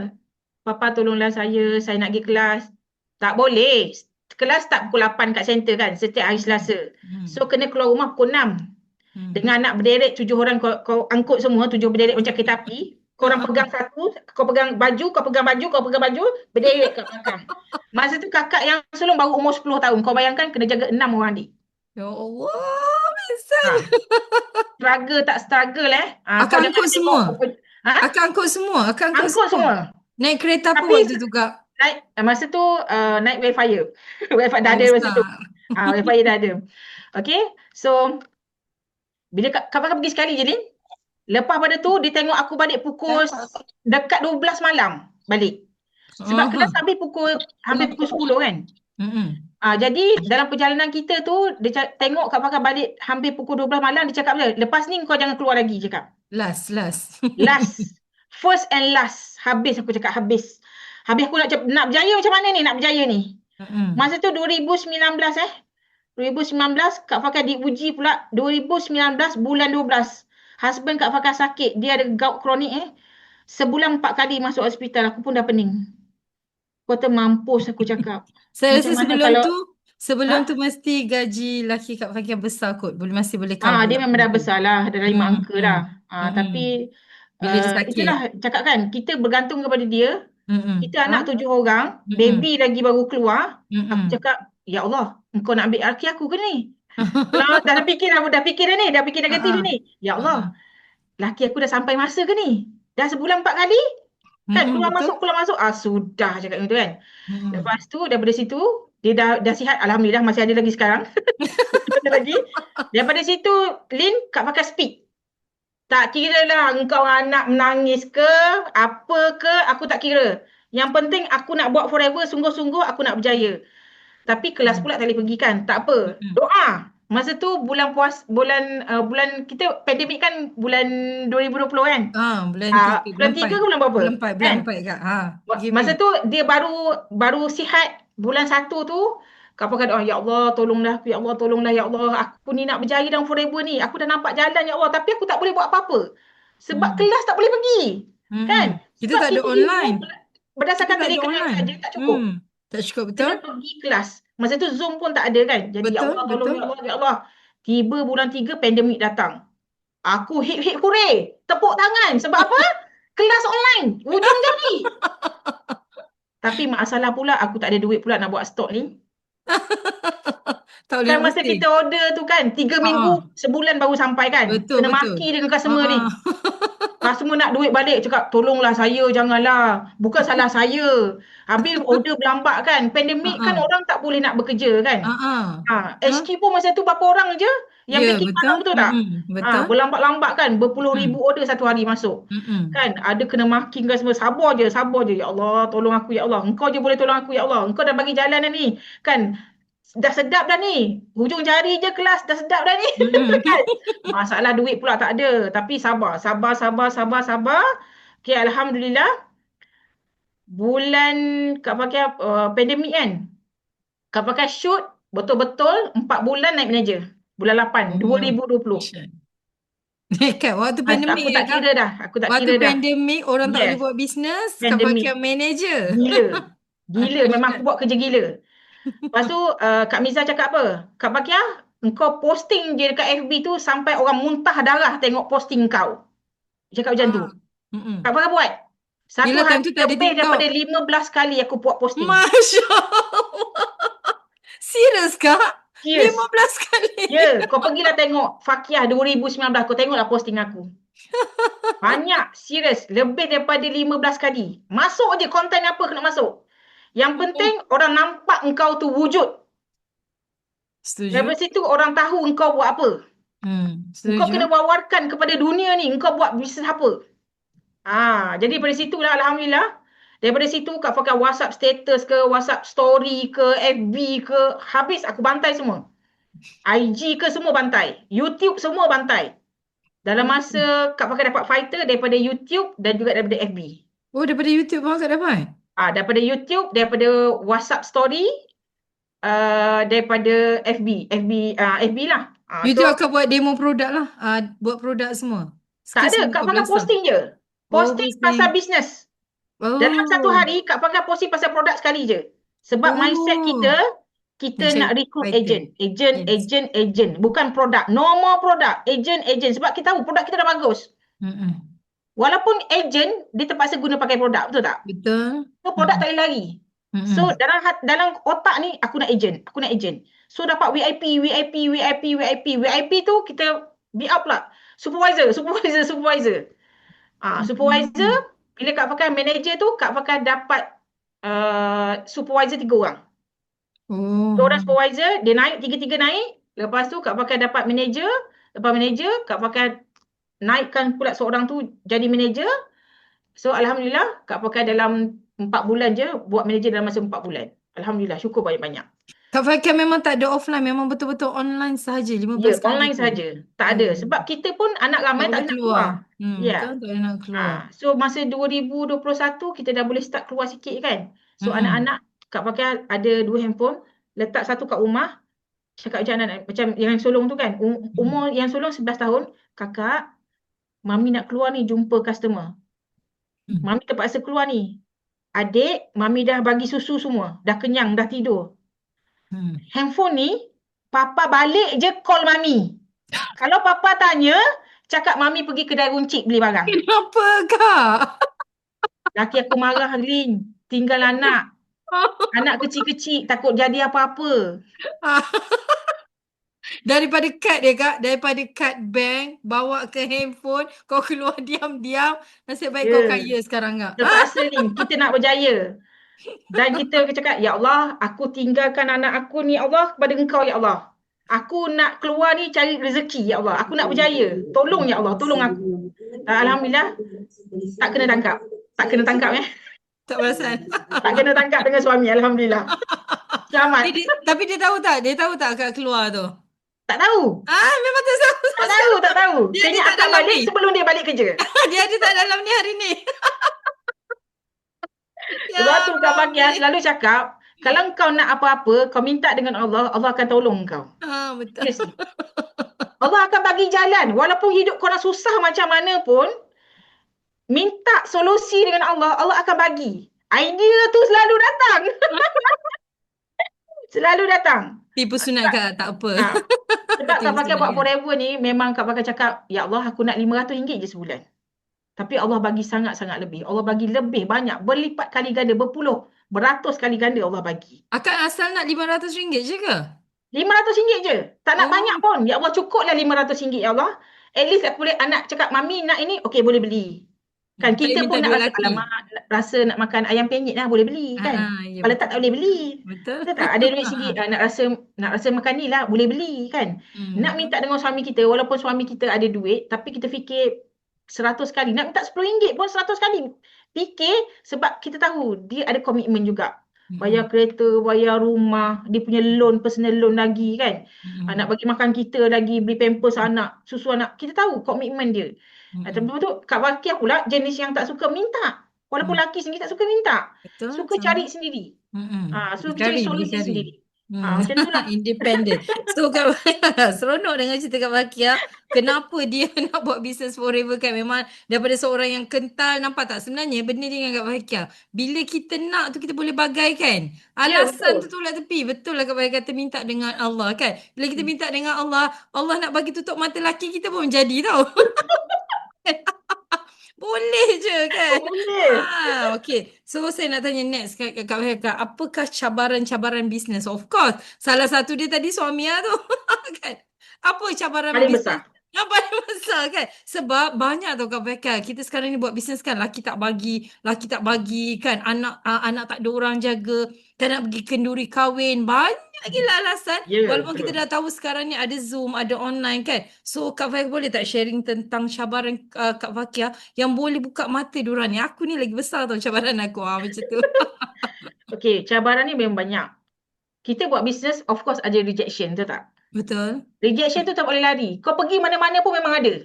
Papa tolonglah saya nak pergi kelas. Tak boleh. Kelas start pukul 8 kat center kan, setiap hari Selasa. So kena keluar rumah pukul 6. Dengan anak berderet 7 orang, kau angkut semua, 7 berderet macam kereta api. Korang pegang satu, kau pegang baju, berderet kat belakang. Masa tu kakak yang sulung baru umur 10 tahun. Kau bayangkan kena jaga 6 orang adik. Ya Allah, misal. Struggle tak struggle Akak angkut semua? Ha? Akak angkut semua? Angkut semua. Naik kereta apa Tapi waktu tu Kak? masa tu naik Wayfire. Wayfire dah ada masa tu. Wayfire dah ada. Okay, so bila Kak Fakar pergi sekali je Lin, lepas pada tu dia tengok aku balik pukul dekat 12 malam balik. Sebab kelas hampir pukul 10 kan. Jadi dalam perjalanan kita tu dia tengok Kak Fakar balik hampir pukul 12 malam, dia cakap dia, lepas ni kau jangan keluar lagi, cakap. Last. First and last. Habis aku cakap, habis. Habis aku nak berjaya macam mana ni, nak berjaya ni. Masa tu 2019 Kak Fakar diuji pula 2019 bulan 12. Husband Kak Fakar sakit, dia ada gout kronik Sebulan 4 kali masuk hospital, aku pun dah pening. Kau mampus aku cakap. Saya Macam rasa mana sebelum tu mesti gaji laki Kak Fakir besar kot. Masih boleh dia cover memang dah besar lah, dah 5 angka dah. Tapi bila dia sakit. itulah cakap kan, kita bergantung kepada dia. Kita anak 7 orang, baby lagi baru keluar. Aku cakap, ya Allah, engkau nak ambil laki aku ke ni? Kalau dah fikir ni, dah fikir negatif ni. Ya Allah, laki aku dah sampai masa ke ni? Dah sebulan 4 kali? Kan keluar masuk. Sudah cakap macam tu kan. Lepas tu daripada situ dia dah sihat, alhamdulillah, masih ada lagi sekarang. Ada lagi. Daripada situ Lin, Kak Fakar speak. Tak kira lah engkau anak menangis ke, apa ke, aku tak kira. Yang penting aku nak buat Forever, sungguh-sungguh aku nak berjaya. Tapi kelas Hmm. pula tak boleh pergi kan. Tak apa. Hmm. Doa. Masa tu bulan kita pandemik kan bulan 2020 kan. Bulan 3, bulan Bulan 3 4. ke bulan berapa? Bulan Kan? 4 Kak. PKP. Masa tu dia baru sihat bulan 1 tu. Kak pakai doa, ya Allah tolonglah aku, ya Allah tolonglah, ya Allah aku ni nak berjaya dalam forever ni. Aku dah nampak jalan ya Allah, tapi aku tak boleh buat apa-apa. Sebab Hmm. kelas tak boleh pergi. Kan? Kita Sebab tak ada kita online. ilmu Kita berdasarkan tak ada telekenal online. saja tak cukup. Tak cukup, betul? Kena pergi kelas. Masa tu Zoom pun tak ada kan. Jadi ya Betul, Allah tolong, betul. ya Allah, ya Allah. Tiba bulan 3 pandemik datang. Aku hip-hip hooray. Tepuk tangan. Sebab apa? Kelas online. Ujung jari. Tapi masalah pula aku tak ada duit pula nak buat stok ni. Tak boleh Kan nak masa posting. kita order tu kan 3 minggu, Ah, sebulan baru sampai kan. betul, Kena betul. maki dengan customer ni. Ah. Customer nak duit balik, cakap tolonglah saya, janganlah. Bukan salah saya. Habis order berlambat kan. Pandemik kan Ah, orang tak boleh nak bekerja kan. Betul? HQ pun masa tu berapa orang je yang Ya, packing betul. barang, betul tak? Betul. Berlambat-lambat kan, berpuluh ribu Mm-mm. order satu hari masuk. Mm-mm. Kan, ada kena maki kan semua, sabar je, sabar je. Ya Allah, tolong aku ya Allah. Engkau je boleh tolong aku ya Allah. Engkau dah bagi jalan dah ni. Kan, dah sedap dah ni. Hujung jari je kelas, dah sedap dah ni. Mm-mm. Kan? Masalah duit pula tak ada. Tapi sabar, sabar, sabar, sabar, sabar. Okay, Alhamdulillah. Bulan Kak pakai pandemik kan. Kak pakai shoot betul-betul 4 bulan naik manager. Bulan 8, Oh, 2020. dahsyat. Kak, waktu Aku pandemik ya tak Kak? kira dah. Aku tak Waktu kira dah. pandemik orang tak boleh Yes, buat bisnes, Kak pakai pandemik. manager. Gila. Gila. Memang aku Dahsyat. buat kerja gila. Lepas tu Kak Miza cakap apa? Kak Bakia, engkau posting je dekat FB tu sampai orang muntah darah tengok posting kau. Dia cakap macam tu. Ah. Kak Mm-mm. Bakia buat. Satu Yelah, time hari tu tak ada lebih TikTok. daripada 15 kali aku buat posting. Masya Allah. Serius Kak? Cheers. 15 kali. Ya, kau pergilah tengok Fakiah 2019. Kau tengoklah posting aku. Banyak, serius. Lebih daripada 15 kali. Masuk je konten apa kena masuk. Yang penting orang nampak engkau tu wujud. Setuju. Daripada situ orang tahu engkau buat apa. Engkau kena Setuju. wawarkan kepada dunia ni. Engkau buat bisnes apa. Jadi daripada situ lah Alhamdulillah. Daripada situ Kak pakai WhatsApp status ke, WhatsApp story ke, FB ke. Habis aku bantai semua. IG ke semua bantai. YouTube semua bantai. Dalam masa Kak pakai dapat fighter daripada YouTube dan juga daripada FB. Oh, daripada YouTube pun Kak dapat? Daripada YouTube, daripada WhatsApp story, daripada FB lah. YouTube So akan buat demo produk lah. Buat produk semua. tak ada, Semua Kak pakai kebelasan. posting je. Oh, Posting pasal posting. bisnes. Dalam satu Oh. hari, Kak pakai posting pasal produk sekali je. Sebab mindset kita, Oh. kita Nak nak cari recruit fighter. Yes. agent. Bukan produk. No more produk. Agent. Sebab kita tahu produk kita dah bagus. Walaupun agent, dia terpaksa guna pakai produk. Betul tak? Betul. So, produk tak boleh lari. So, dalam otak ni, aku nak agent. So, dapat VIP tu, kita be up lah. Supervisor. Supervisor, bila Kak pakai manager tu, Kak pakai dapat supervisor 3 orang. Oh. 2 orang supervisor, dia naik, 3-3 naik. Lepas tu Kak pakai dapat manager. Lepas manager, Kak pakai naikkan pula seorang tu jadi manager. So, Alhamdulillah, Kak pakai dalam 4 bulan je, buat manager dalam masa 4 bulan. Alhamdulillah, syukur banyak-banyak. Kak Faikal memang tak ada offline. Memang betul-betul online sahaja. 15 Ya, kali online tu. saja. Tak ada. Sebab kita pun anak Tak ramai tak boleh boleh nak keluar. keluar. Ya. Betul, tak boleh nak keluar. So, masa 2021, kita dah boleh start keluar sikit kan. So, anak-anak, Kak pakai ada 2 handphone. Letak satu kat rumah. Cakap macam anak, macam yang sulung tu kan. Umur yang sulung 11 tahun. Kakak, Mami nak keluar ni jumpa customer. Mami terpaksa keluar ni. Adik, Mami dah bagi susu semua. Dah kenyang, dah tidur. Handphone ni, Papa balik je call Mami. Kalau Papa tanya, cakap Mami pergi kedai runcit beli barang. Kenapa Kak? Laki aku marah, Lin. Tinggal anak. Anak kecil-kecil takut jadi apa-apa. Daripada kad dia Kak, daripada kad bank, bawa ke handphone, kau keluar diam-diam, nasib baik kau kaya sekarang Kak. Terpaksa ni, kita nak berjaya. Dan kita cakap, Ya Allah, aku tinggalkan anak aku ni, Allah, kepada Engkau, Ya Allah. Aku nak keluar ni cari rezeki, Ya Allah. Aku nak berjaya. Tolong, Ya Allah, tolong aku. Alhamdulillah, tak kena tangkap. Tak kena tangkap Tak perasan. Tak kena tangkap dengan suami, Alhamdulillah. Selamat. Tapi dia tahu tak? Dia tahu tak akak keluar tu? Tak tahu. Memang tak tahu Tak sama tahu, sekali. tak tahu. Dia Saya ada ingat tak akak dalam balik ni? sebelum dia balik kerja. Dia ada tak dalam ni hari ni? Ya Sebab tu Kak Fakia Rabbi. selalu cakap, kalau kau nak apa-apa, kau minta dengan Allah, Allah akan tolong kau. Betul. Seriously. Allah akan bagi jalan. Walaupun hidup korang susah macam mana pun, minta solusi dengan Allah, Allah akan bagi. Idea tu selalu datang. Selalu datang. Tipu sunat Kak, tak apa. Ha. Sebab Kak Tipu Fakia sunat buat kan. forever ni, memang Kak Fakia cakap, ya Allah aku nak RM500 je sebulan. Tapi Allah bagi sangat-sangat lebih. Allah bagi lebih banyak. Berlipat kali ganda, berpuluh, beratus kali ganda Allah bagi. Akak asal nak RM500 je ke? RM500 je. Tak nak banyak Oh, pun. Ya Allah cukuplah RM500 ya Allah. At least aku boleh anak cakap, Mami nak ini, okey boleh beli. Kan tak payah kita minta pun nak duit rasa, laki. alamak, rasa nak makan ayam penyet lah, boleh beli kan. Ya Kalau betul. tak boleh beli. Betul. Betul tak? Ada duit sikit, nak rasa makan ni lah, boleh beli kan. Nak Betul. minta dengan suami kita, walaupun suami kita ada duit, tapi kita fikir 100 kali. Nak minta RM10 pun 100 kali. Fikir sebab kita tahu dia ada komitmen juga. Bayar Mm-mm. kereta, bayar rumah, dia punya loan, personal loan lagi kan. Nak Mm-mm. bagi makan kita lagi, beli pampers anak, susu anak. Kita tahu komitmen dia. Tapi Mm-mm. betul Kak Wakia pula jenis yang tak suka minta. Walaupun Mm. lelaki sendiri tak suka minta. Betul, Suka sama. cari sendiri. Boleh Suka cari cari, boleh solusi cari. sendiri. Macam itulah. Independent. So, Kak seronok dengan cerita Kak Fakia. Kenapa dia nak buat bisnes forever kan? Memang daripada seorang yang kental, nampak tak? Sebenarnya benda ni dengan Kak Fakia. Bila kita nak tu, kita boleh bagaikan. Ya, Alasan tu betul. tolak tepi. Betul lah Kak Fakia kata minta dengan Allah kan? Bila kita minta dengan Allah, Allah nak bagi tutup mata laki kita pun jadi tau. Boleh je kan? Boleh. Okey. So saya nak tanya next Kak Heka, apakah cabaran-cabaran bisnes? Of course, salah satu dia tadi suami tu kan. Apa cabaran Paling bisnes besar. yang paling besar kan? Sebab banyak tau Kak Heka, kita sekarang ni buat bisnes kan, laki tak bagi kan, anak tak ada orang jaga, tak nak pergi kenduri kahwin, banyak gila alasan. Ya, Walaupun kita betul. dah tahu sekarang ni ada Zoom, ada online kan. So Kak Fakia boleh tak sharing tentang cabaran Kak Fakia yang boleh buka mata diorang ni. Aku ni lagi besar tau cabaran aku. Macam tu. Okey, cabaran ni memang banyak. Kita buat bisnes, of course ada rejection, betul tak? Betul. Rejection tu tak boleh lari. Kau pergi mana-mana pun memang ada.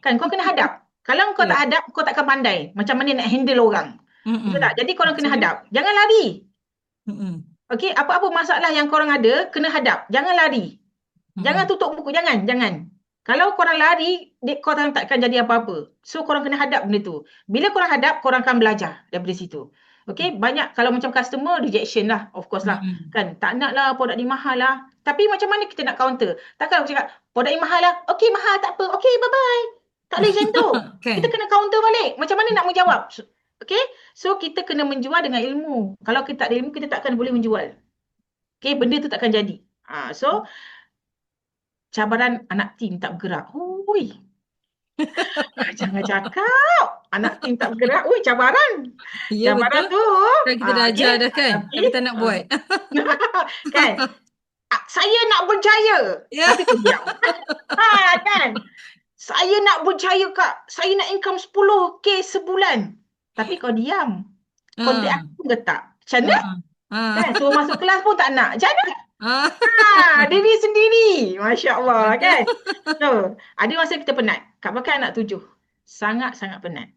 Kan, kau kena hadap. Kalau kau Betul. tak hadap, kau takkan pandai. Macam mana nak handle orang. Betul tak? Mm-mm. Jadi korang kena Setuju. hadap. Jangan lari. Mm-mm. Okey, apa-apa masalah yang korang ada, kena hadap. Jangan lari. Jangan Mm-mm. tutup buku, jangan. Kalau korang lari, korang takkan jadi apa-apa. So, korang kena hadap benda tu. Bila korang hadap, korang akan belajar daripada situ. Okey, banyak kalau macam customer, rejection lah. Of course lah. Mm-mm. Kan, tak nak lah, produk ni mahal lah. Tapi macam mana kita nak counter? Takkan aku cakap, produk ni mahal lah. Okey, mahal, tak apa. Okey, bye-bye. Tak boleh macam tu. Kita Kan? kena counter balik. Macam mana nak menjawab? Okey, so kita kena menjual dengan ilmu. Kalau kita tak ada ilmu, kita takkan boleh menjual. Okey, benda tu takkan jadi. So, cabaran anak tim tak bergerak. Hui, jangan cakap. Anak tim tak bergerak. Hui, cabaran. Ya Cabaran betul. tu. Kan kita dah ajar Okey. dah kan. Tapi, Tapi tak nak buat. kan, saya nak berjaya. Ya. Tapi kau diam. Kan. Saya nak berjaya, Kak. Saya nak income 10K sebulan. Tapi kau diam. Kontak Ah. aku pun getak. Macam mana? Ah. Ah. Kan, suruh masuk kelas pun tak nak. Macam mana? Ah. Diri sendiri. Masya Allah, Betul. kan? So, ada masa kita penat. Kak pakai anak 7. Sangat-sangat penat.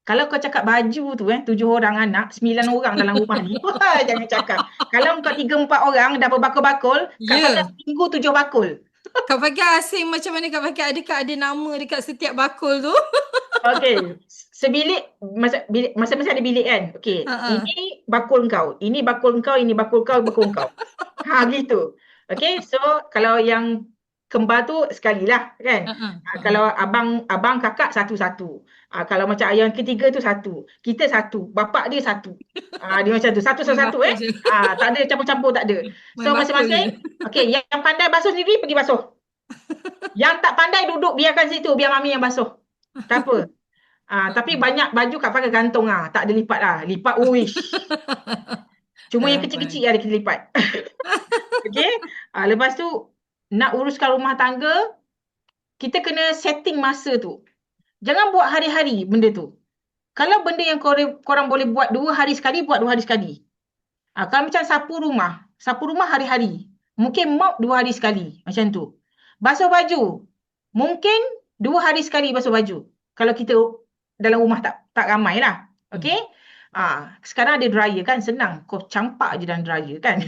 Kalau kau cakap baju tu, 7 orang anak, 9 orang dalam rumah ni, wah, jangan cakap. Kalau kau 3-4 orang dah berbakul-bakul, Kak pakai Ya. seminggu 7 bakul. Kak Fakia asing macam mana Kak Fakia? Adakah ada nama dekat setiap bakul tu? Okey, sebilik, masing-masing ada bilik kan? Okey, Ha. ini bakul kau, ini bakul kau, ini bakul kau, bakul kau. Gitu. Okey, so kalau yang kembar tu sekalilah kan. Kalau abang kakak satu-satu. Kalau macam ayah yang ketiga tu satu. Kita satu, bapak dia satu. Dia macam tu, Main satu-satu bakul je. Tak ada campur-campur, tak ada. Main So bakul je. masing-masing, okey, yang pandai basuh sendiri pergi basuh. Yang tak pandai duduk biarkan situ, biar mami yang basuh. Tak apa. Tapi banyak baju Kak pakai gantung tak ada lipat lah. Lipat, uish. Cuma Tak yang dapat. kecil-kecil ada kita lipat. Okey. Lepas tu nak uruskan rumah tangga, kita kena setting masa tu. Jangan buat hari-hari benda tu. Kalau benda yang korang boleh buat 2 hari sekali, buat 2 hari sekali. Kalau macam sapu rumah, sapu rumah hari-hari. Mungkin mop 2 hari sekali. Macam tu. Basuh baju. Mungkin 2 hari sekali basuh baju. Kalau kita dalam rumah tak ramai lah. Okey? Sekarang ada dryer kan, senang. Kau campak je dalam dryer kan.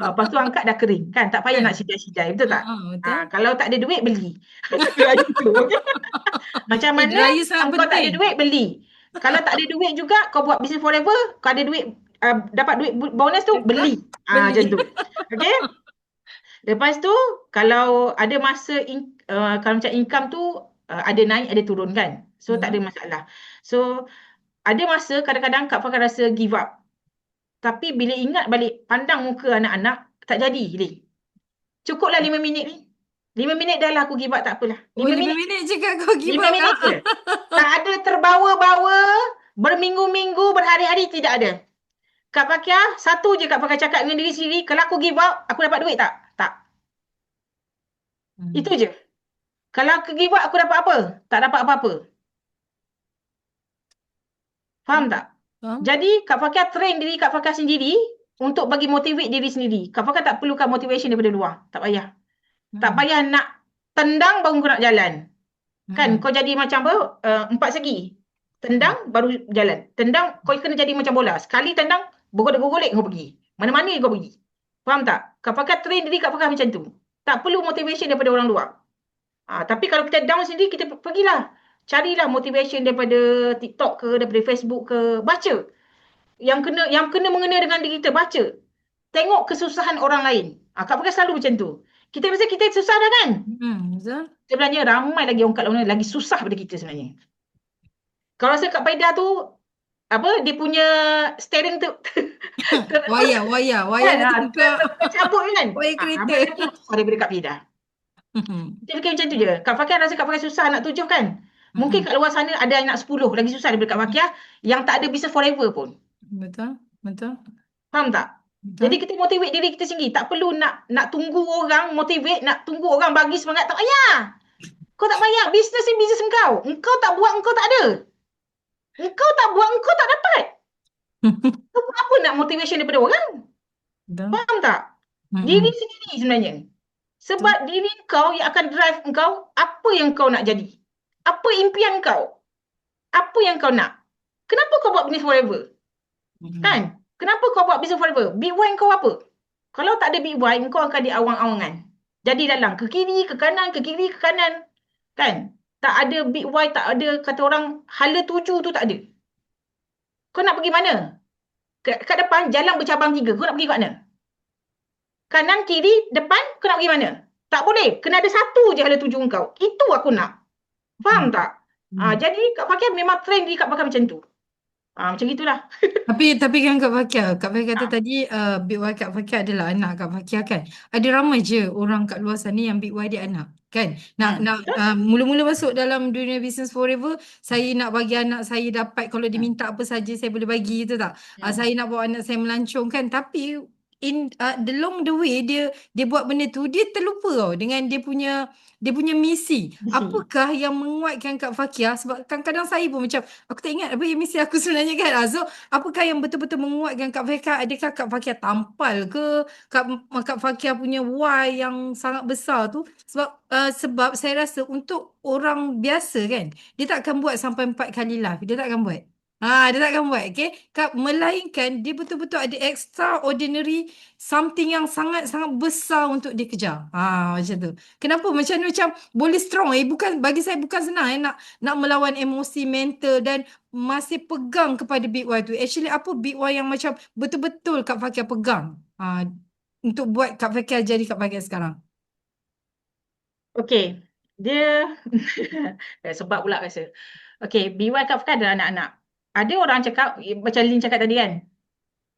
Lepas tu angkat dah kering kan. Tak payah Kan? nak sidai-sidai. Betul tak? Betul. Kalau tak ada duit, beli. Dryer tu. Macam mana Dryer sangat kau tak ada penting. duit, beli. Kalau tak ada duit juga, kau buat business forever, kau ada duit, dapat duit bonus tu, Betul. beli. Macam Beli. tu. Okay? Lepas tu, kalau ada masa, kalau macam income tu, ada naik, ada turun kan. So, tak ada Ya. masalah. So, ada masa kadang-kadang Kak Fah akan rasa give up. Tapi bila ingat balik, pandang muka anak-anak, tak jadi, Lin. Cukuplah 5 minit ni. 5 minit dah lah aku give up, tak apalah. Oh, 5 5 minit. minit je Kak kau give 5 up minit Kak. je. Tak ada terbawa-bawa, berminggu-minggu, berhari-hari, tidak ada. Kak Fakia, satu je Kak Fakia cakap dengan diri sendiri, kalau aku give up, aku dapat duit tak? Tak. Itu je. Kalau aku give up, aku dapat apa? Tak dapat apa-apa. Faham tak? Faham? Jadi, Kak Fakia train diri Kak Fakia sendiri untuk bagi motivate diri sendiri. Kak Fakia tak perlukan motivation daripada luar. Tak payah. Tak payah nak tendang baru kau nak jalan. Kan, kau jadi macam apa? 4 segi. Tendang, baru jalan. Tendang, kau kena jadi macam bola. Sekali tendang, bergolek-golek kau pergi. Mana-mana kau pergi. Faham tak? Kak Fakia train diri Kak Fakia macam tu. Tak perlu motivation daripada orang luar. Tapi kalau kita down sendiri, kita pergilah. Carilah motivation daripada TikTok ke, daripada Facebook ke. Baca. Yang kena mengena dengan diri kita, baca. Tengok kesusahan orang lain. Kak Fakia selalu macam tu. Kita rasa kita susah dah kan? Betul. Sebenarnya ramai lagi orang kat luar lagi susah daripada kita sebenarnya. Kalau rasa Kak Faida tu, dia punya steering tu Wayar kan, dia terbuka. tercabut kan. Wayar kereta. Ramai lagi susah daripada Kak Faida. Kita fikir macam tu je. Kak Fakia rasa Kak Fakia susah nak 7 kan. Mungkin kat luar sana ada anak 10 lagi susah daripada Kak Fakia yang tak ada business forever pun. Betul. Betul. Faham tak? Jadi kita motivate diri kita sendiri. Tak perlu nak tunggu orang motivate, nak tunggu orang bagi semangat. Tak payah. Kau tak payah. Business ni business engkau. Engkau tak buat, engkau tak ada. Engkau tak buat, engkau tak dapat. Kau buat apa nak motivation daripada orang? Betul. Faham tak? Diri sendiri sebenarnya. Sebab diri kau yang akan drive engkau apa yang kau nak jadi. Apa impian kau? Apa yang kau nak? Kenapa kau buat business forever? Kan? Kenapa kau buat business forever? Big why kau apa? Kalau tak ada big why, kau akan di awang-awangan. Jadi dalam ke kiri, ke kanan, ke kiri, ke kanan. Kan? Tak ada big why, tak ada kata orang hala tuju tu tak ada. Kau nak pergi mana? Kat depan jalan bercabang 3. Kau nak pergi kat mana? Kanan, kiri, depan, kau nak pergi mana? Tak boleh. Kena ada satu je hala tuju kau. Itu aku nak. Faham tak? Jadi Kak Fakia memang train diri Kak Fakia macam tu. Macam itulah. Tapi kan Kak Fakia kata tadi big wife Kak Fakia adalah anak Kak Fakia kan. Ada ramai je orang kat luar sana yang big wife dia anak kan. Nak Betul? mula-mula masuk dalam dunia business forever, saya nak bagi anak saya dapat kalau dia minta apa saja saya boleh bagi tu tak. Saya nak bawa anak saya melancong kan, tapi along the way dia buat benda tu, dia terlupa tau dengan dia punya misi. Apakah yang menguatkan Kak Fakia? Sebab kadang-kadang saya pun macam aku tak ingat apa yang misi aku sebenarnya kan. So apakah yang betul-betul menguatkan Kak Fakia? Adakah Kak Fakia tampal ke? Kak Fakia punya why yang sangat besar tu? Sebab saya rasa untuk orang biasa kan, dia tak akan buat sampai 4 kali live. Dia tak akan buat. Dia tak akan buat, okay? Melainkan dia betul-betul ada extraordinary something yang sangat-sangat besar untuk dia kejar. Macam tu. Kenapa? Macam boleh strong. Bukan, bagi saya bukan senang nak melawan emosi mental dan masih pegang kepada big why tu. Actually apa big why yang macam betul-betul Kak Fakia pegang untuk buat Kak Fakia jadi Kak Fakia sekarang? Okey. Dia sebab pula rasa. Okey, BY Kak Fakia adalah anak-anak. Ada orang cakap, macam Lin cakap tadi kan,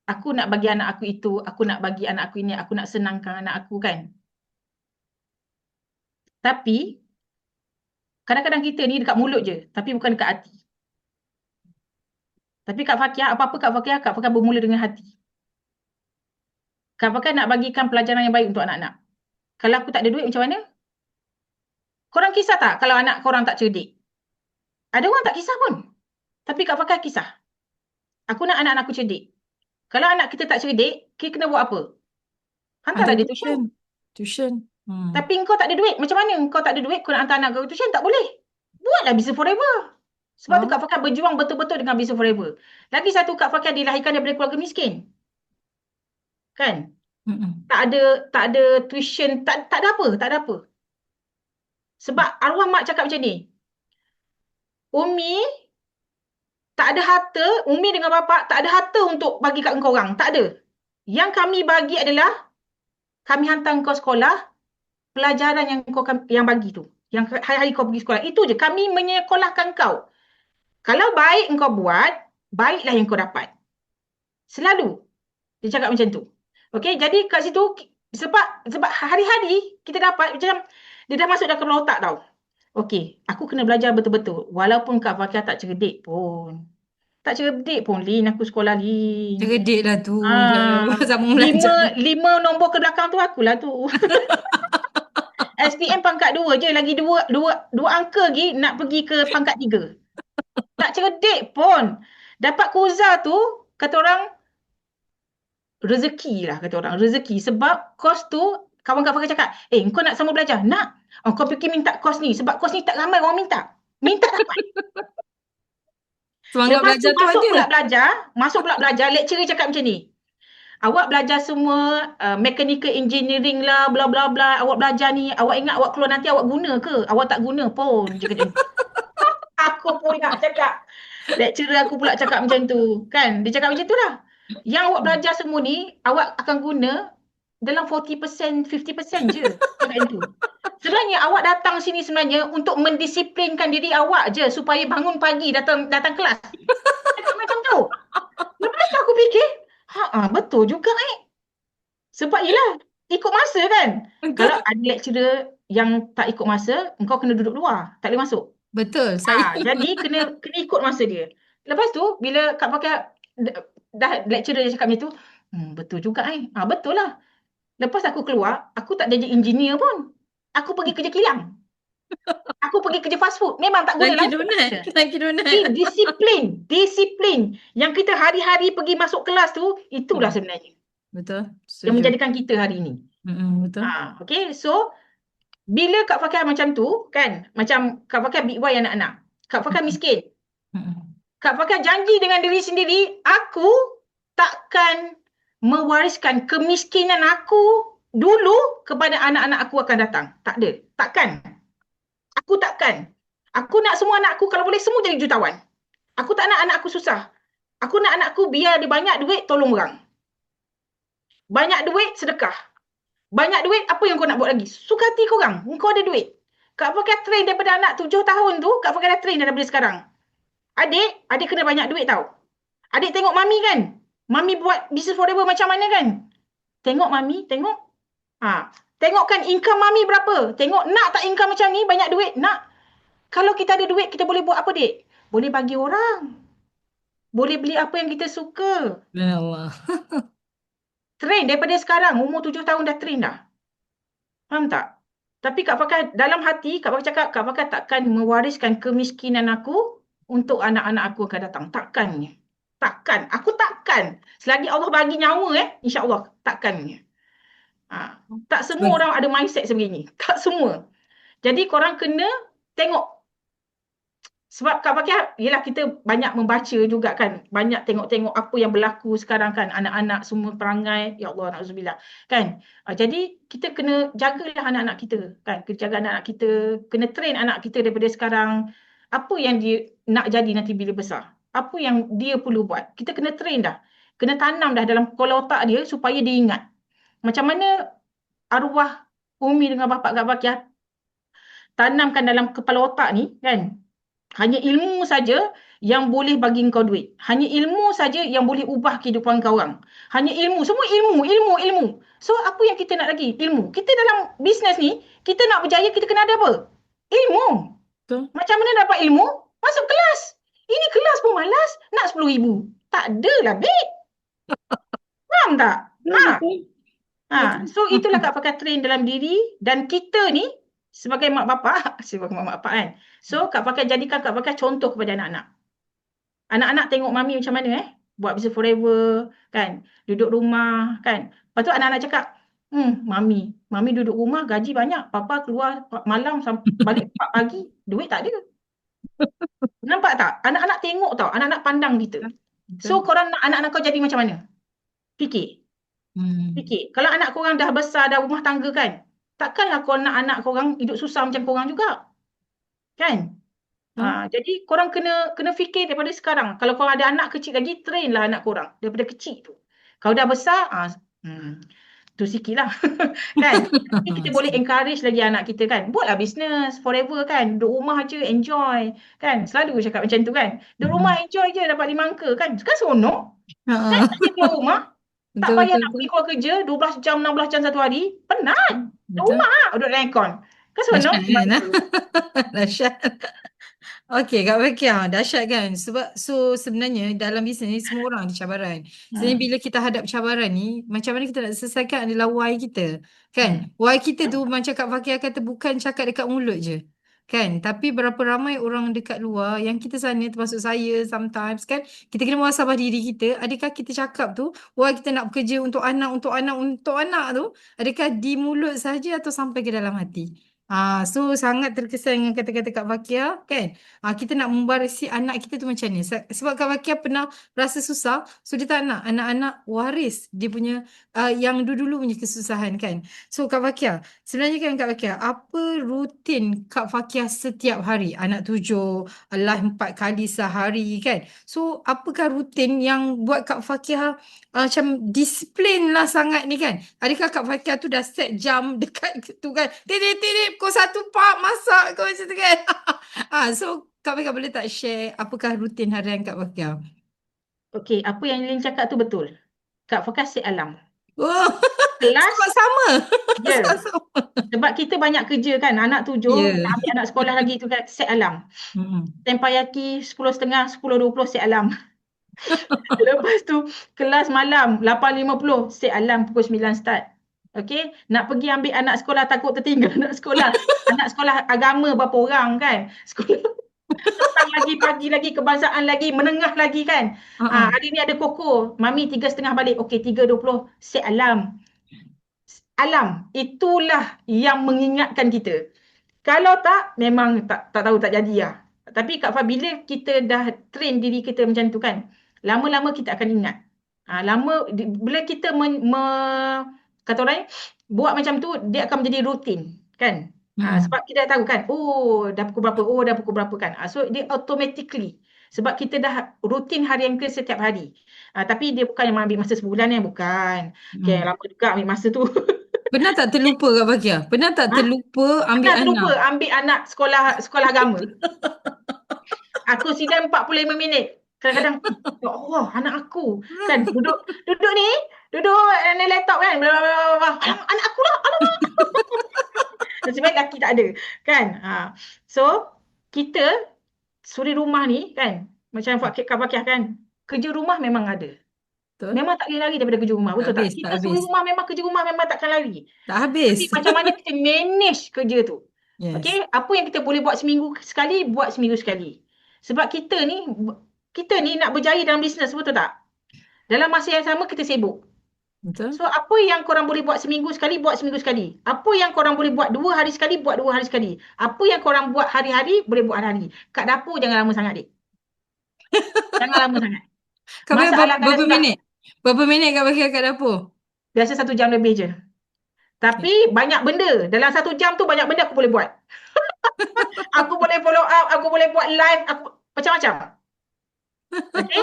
aku nak bagi anak aku itu, aku nak bagi anak aku ini, aku nak senangkan anak aku kan. Tapi, kadang-kadang kita ni dekat mulut je, tapi bukan dekat hati. Tapi Kak Fakia, apa-apa Kak Fakia bermula dengan hati. Kak Fakia nak bagikan pelajaran yang baik untuk anak-anak. Kalau aku tak ada duit macam mana? Korang kisah tak kalau anak korang tak cerdik? Ada orang tak kisah pun. Tapi Kak Fakia kisah. Aku nak anak-anak aku cerdik. Kalau anak kita tak cerdik, kita kena buat apa? Hantarlah Hantar dia tuition. tuition. Tuition. Tapi kau tak ada duit. Macam mana kau tak ada duit, kau nak hantar anak kau tuition? Tak boleh. Buatlah Business Forever. Sebab tu Oh. Kak Fakir berjuang betul-betul dengan Business Forever. Lagi satu, Kak Fakir dilahirkan daripada keluarga miskin. Kan? Mm-mm. Tak ada tuition, tak ada apa, tak ada apa. Sebab arwah mak cakap macam ni. Umi tak ada harta, Umi dengan bapa tak ada harta untuk bagi kat engkau orang. Tak ada. Yang kami bagi adalah kami hantar engkau sekolah, pelajaran yang kau yang bagi tu. Yang hari-hari kau pergi sekolah. Itu je. Kami menyekolahkan kau. Kalau baik engkau buat, baiklah yang kau dapat. Selalu. Dia cakap macam tu. Okey, jadi kat situ, sebab hari-hari kita dapat, macam dia dah masuk dalam kepala otak tau. Okey, aku kena belajar betul-betul. Walaupun Kak Fakia tak cerdik pun. Tak cerdik pun, Lin. Aku sekolah, Lin. Cerdik lah tu. Sama Lima, belajar. lima nombor ke belakang tu akulah tu. SPM pangkat 2 je. Lagi dua angka lagi nak pergi ke pangkat 3. Tak cerdik pun. Dapat kuza tu, kata orang, rezeki lah kata orang. Rezeki. Sebab kos tu, kawan Kak Fakir cakap, kau nak sama belajar? Nak. Oh, kau fikir minta kos ni. Sebab kos ni tak ramai orang minta. Minta dapat. Semangat Lepas tu belajar tu masuk ada. pula belajar, lecturer cakap macam ni. Awak belajar semua mechanical engineering lah, bla bla bla. Awak belajar ni, awak ingat awak keluar nanti awak guna ke? Awak tak guna pun. Dia kata, aku pun nak cakap. Lecturer aku pula cakap macam tu. Kan? Dia cakap macam tu lah. Yang awak belajar semua ni, awak akan guna dalam 40%, 50% je. Cakap macam tu. Sebenarnya awak datang sini sebenarnya untuk mendisiplinkan diri awak je supaya bangun pagi datang kelas. Cakap macam tu. Lepas tu aku fikir, betul juga Sebab yelah, ikut masa kan. Kalau ada lecturer yang tak ikut masa, engkau kena duduk luar. Tak boleh masuk. Betul. Saya Jadi kena ikut masa dia. Lepas tu, bila Kak Pakai dah lecturer dia cakap macam tu, betul juga betul lah. Lepas aku keluar, aku tak jadi engineer pun. Aku pergi kerja kilang. Aku pergi kerja fast food. Memang tak guna lagi langsung. donat. Lagi donat. Disiplin. Yang kita hari-hari pergi masuk kelas tu, itulah sebenarnya. Betul. Yang Setuju. menjadikan kita hari ini. Betul. Okay, so bila Kak Fakir macam tu, kan, macam Kak Fakir big boy anak-anak. Kak Fakir miskin. Kak Fakir janji dengan diri sendiri, aku takkan mewariskan kemiskinan aku dulu kepada anak-anak aku akan datang. Tak ada. Takkan. Aku takkan. Aku nak semua anak aku kalau boleh semua jadi jutawan. Aku tak nak anak aku susah. Aku nak anak aku biar dia banyak duit, tolong orang. Banyak duit, sedekah. Banyak duit, apa yang kau nak buat lagi? Suka hati korang. Kau ada duit. Kak Fakir train daripada anak 7 tahun tu, Kak Fakir dah train daripada sekarang. Adik kena banyak duit tau. Adik tengok mami kan? Mami buat Business Forever macam mana kan? Tengok mami, tengok. Tengokkan income mami berapa. Tengok nak tak income macam ni, banyak duit. Nak. Kalau kita ada duit, kita boleh buat apa, Dik? Boleh bagi orang. Boleh beli apa yang kita suka. Ya Allah. Train daripada sekarang, umur 7 tahun dah train dah. Faham tak? Tapi Kak Fakir, dalam hati, Kak Fakir cakap, Kak Fakir takkan mewariskan kemiskinan aku untuk anak-anak aku akan datang. Takkannya. Takkan. Aku takkan. Selagi Allah bagi nyawa, insya-Allah takkannya. Tak semua orang ada mindset sebegini. Tak semua. Jadi korang kena tengok. Sebab Kak Fakir, yelah kita banyak membaca juga kan. Banyak tengok-tengok apa yang berlaku sekarang kan. Anak-anak semua perangai. Ya Allah, na'udzubillah. Kan? Jadi kita kena jagalah anak-anak kita. Kan? Kena jaga anak-anak kita. Kena train anak kita daripada sekarang. Apa yang dia nak jadi nanti bila besar. Apa yang dia perlu buat. Kita kena train dah. Kena tanam dah dalam kepala otak dia supaya dia ingat. Macam mana arwah Umi dengan bapa Kak Fakir tanamkan dalam kepala otak ni kan. Hanya ilmu saja yang boleh bagi kau duit. Hanya ilmu saja yang boleh ubah kehidupan kau orang. Hanya ilmu. Semua ilmu. So, apa yang kita nak lagi? Ilmu. Kita dalam bisnes ni, kita nak berjaya, kita kena ada apa? Ilmu. Betul. Macam mana dapat ilmu? Masuk kelas. Ini kelas pun malas, nak 10,000. Tak adalah, babe. Faham tak? So, itulah Kak Fakir train dalam diri. Dan kita ni, sebagai mak bapak kan. So, Kak Fakir jadikan Kak Fakir contoh kepada anak-anak. Anak-anak tengok mami macam mana buat business forever, kan? Duduk rumah, kan? Lepas tu anak-anak cakap, mami duduk rumah gaji banyak, papa keluar malam balik 4 pagi, duit tak ada. Nampak tak? Anak-anak tengok tau, anak-anak pandang kita. Betul. So korang nak anak-anak kau jadi macam mana? Fikir. Fikir. Kalau anak korang dah besar, dah rumah tangga kan, takkanlah kau nak anak korang hidup susah macam korang juga. Kan? Jadi korang kena fikir daripada sekarang. Kalau korang ada anak kecil lagi, trainlah anak korang daripada kecil tu. Kalau dah besar, tu sikit lah. Kan? Tapi kita boleh encourage lagi anak kita kan. Buatlah bisnes forever kan. Duduk rumah je, enjoy. Kan? Selalu cakap macam tu kan. Duduk rumah enjoy je, dapat 5 angka kan. Kan seronok. Kan? Tak payah keluar rumah. Tak Betul, payah betul, nak betul. pergi keluar kerja 12 jam, 16 jam satu hari. Penat. Duduk Betul. rumah lah. Duduk dalam aircon. Kan seronok? Dahsyat kan? Dahsyat. Okey, Kak Fakia, dahsyat kan? Sebab sebenarnya dalam bisnes ni semua orang ada cabaran. Sebenarnya bila kita hadap cabaran ni, macam mana kita nak selesaikan adalah why kita. Kan? Why kita tu macam Kak Fakia kata bukan cakap dekat mulut je. Kan? Tapi berapa ramai orang dekat luar yang kita sana termasuk saya sometimes kan, kita kena muhasabah diri kita. Adakah kita cakap tu, why kita nak bekerja untuk anak, untuk anak, untuk anak tu, adakah di mulut saja atau sampai ke dalam hati? So sangat terkesan dengan kata-kata Kak Fakia kan. Kita nak membarisi anak kita tu macam ni. Sebab Kak Fakia pernah rasa susah, so dia tak nak anak-anak waris dia punya yang dulu-dulu punya kesusahan kan. So Kak Fakia, sebenarnya kan Kak Fakia, apa rutin Kak Fakia setiap hari? Anak 7, live 4 kali sehari kan. So apakah rutin yang buat Kak Fakia macam disiplin lah sangat ni kan. Adakah Kak Fakia tu dah set jam dekat tu kan. Tidip-tidip pukul 1 pak masak kau macam tu kan. So Kak Fakia boleh tak share apakah rutin harian Kak Fakia? Okey, apa yang Lin cakap tu betul. Kak Fokas set alarm. Oh, Kelas, sebab sama. ya. Sebab sama. Sebab kita banyak kerja kan. Anak 7, Ya. nak ambil anak sekolah lagi tu kan, set alarm. Tempayaki 10.30, 10.20 set alarm. Lepas tu, kelas malam 8.50, set alarm pukul 9 start. Okey, nak pergi ambil anak sekolah, takut tertinggal anak sekolah. Anak sekolah agama berapa orang kan. Sekolah petang lagi, pagi lagi, kebangsaan lagi, menengah lagi kan. Hari ni ada koko, mami 3.30 balik. Okey, 3.20 set alarm. Alarm, itulah yang mengingatkan kita. Kalau tak, memang tak tahu, tak jadi lah. Tapi Kak Fah, bila kita dah train diri kita macam tu kan, lama-lama kita akan ingat. Bila kita kata orang buat macam tu, dia akan menjadi rutin kan. Sebab kita dah tahu kan, dah pukul berapa, dah pukul berapa kan. So dia automatically, sebab kita dah rutin harian ke setiap hari. Tapi dia bukan yang ambil masa sebulan bukan. Okay, lama juga ambil masa tu. Pernah tak terlupa Kak Fakia? Pernah tak terlupa ambil Pernah terlupa anak? ambil anak sekolah agama. Aku sidang 45 minit. Kadang-kadang, ya Allah, anak aku. Kan, duduk ni, duduk ni laptop kan. Alamak, anak aku lah. Alamak. Nasib baik laki tak ada. Kan. So, kita, suri rumah ni kan, macam Kak Fakiah kan, kerja rumah memang ada. Betul? Memang tak boleh lari daripada kerja rumah. Betul tak? Habis, Kita tak suri habis. rumah memang kerja rumah memang takkan lari. Tak habis. Tapi macam mana kita manage kerja tu. Yes. Okay, apa yang kita boleh buat seminggu sekali, buat seminggu sekali. Sebab kita ni nak berjaya dalam bisnes, betul tak? Dalam masa yang sama kita sibuk. Betul? So apa yang korang boleh buat seminggu sekali, buat seminggu sekali. Apa yang korang boleh buat 2 hari sekali, buat 2 hari sekali. Apa yang korang buat hari-hari, boleh buat hari-hari. Kat dapur jangan lama sangat, Dik. Jangan lama sangat. Kak Fakia Masalah kalau berapa silap, minit? Berapa minit Kak Fakia kat dapur? biasa 1 jam lebih je. Tapi banyak benda. Dalam 1 jam tu banyak benda aku boleh buat. Aku boleh follow up, aku boleh buat live, aku macam-macam. Okay?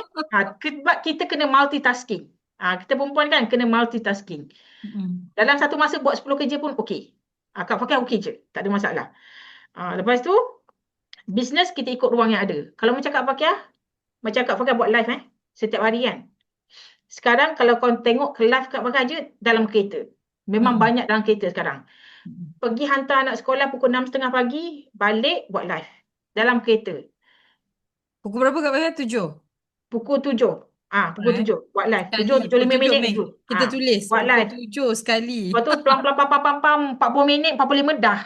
Sebab kita kena multitasking. Kita perempuan kan kena multitasking. Dalam satu masa buat 10 kerja pun okey. Kak Fakiah okey je. Tak ada masalah. Lepas tu, bisnes kita ikut ruang yang ada. Kalau macam Kak Fakiah buat live setiap hari kan. Sekarang kalau kau tengok live Kak Fakiah je dalam kereta. Memang banyak dalam kereta sekarang. Pergi hantar anak sekolah pukul 6.30 pagi, balik buat live. Dalam kereta. Pukul berapa Kak Fakia? 7? Pukul 7. Pukul 7 buat live. Sekali. 7, 75 Pukul 7 minit. Mei. Kita tulis. Buat Pukul live. 7 sekali. Lepas tu pelan-pelan pam 40 minit, 45 dah.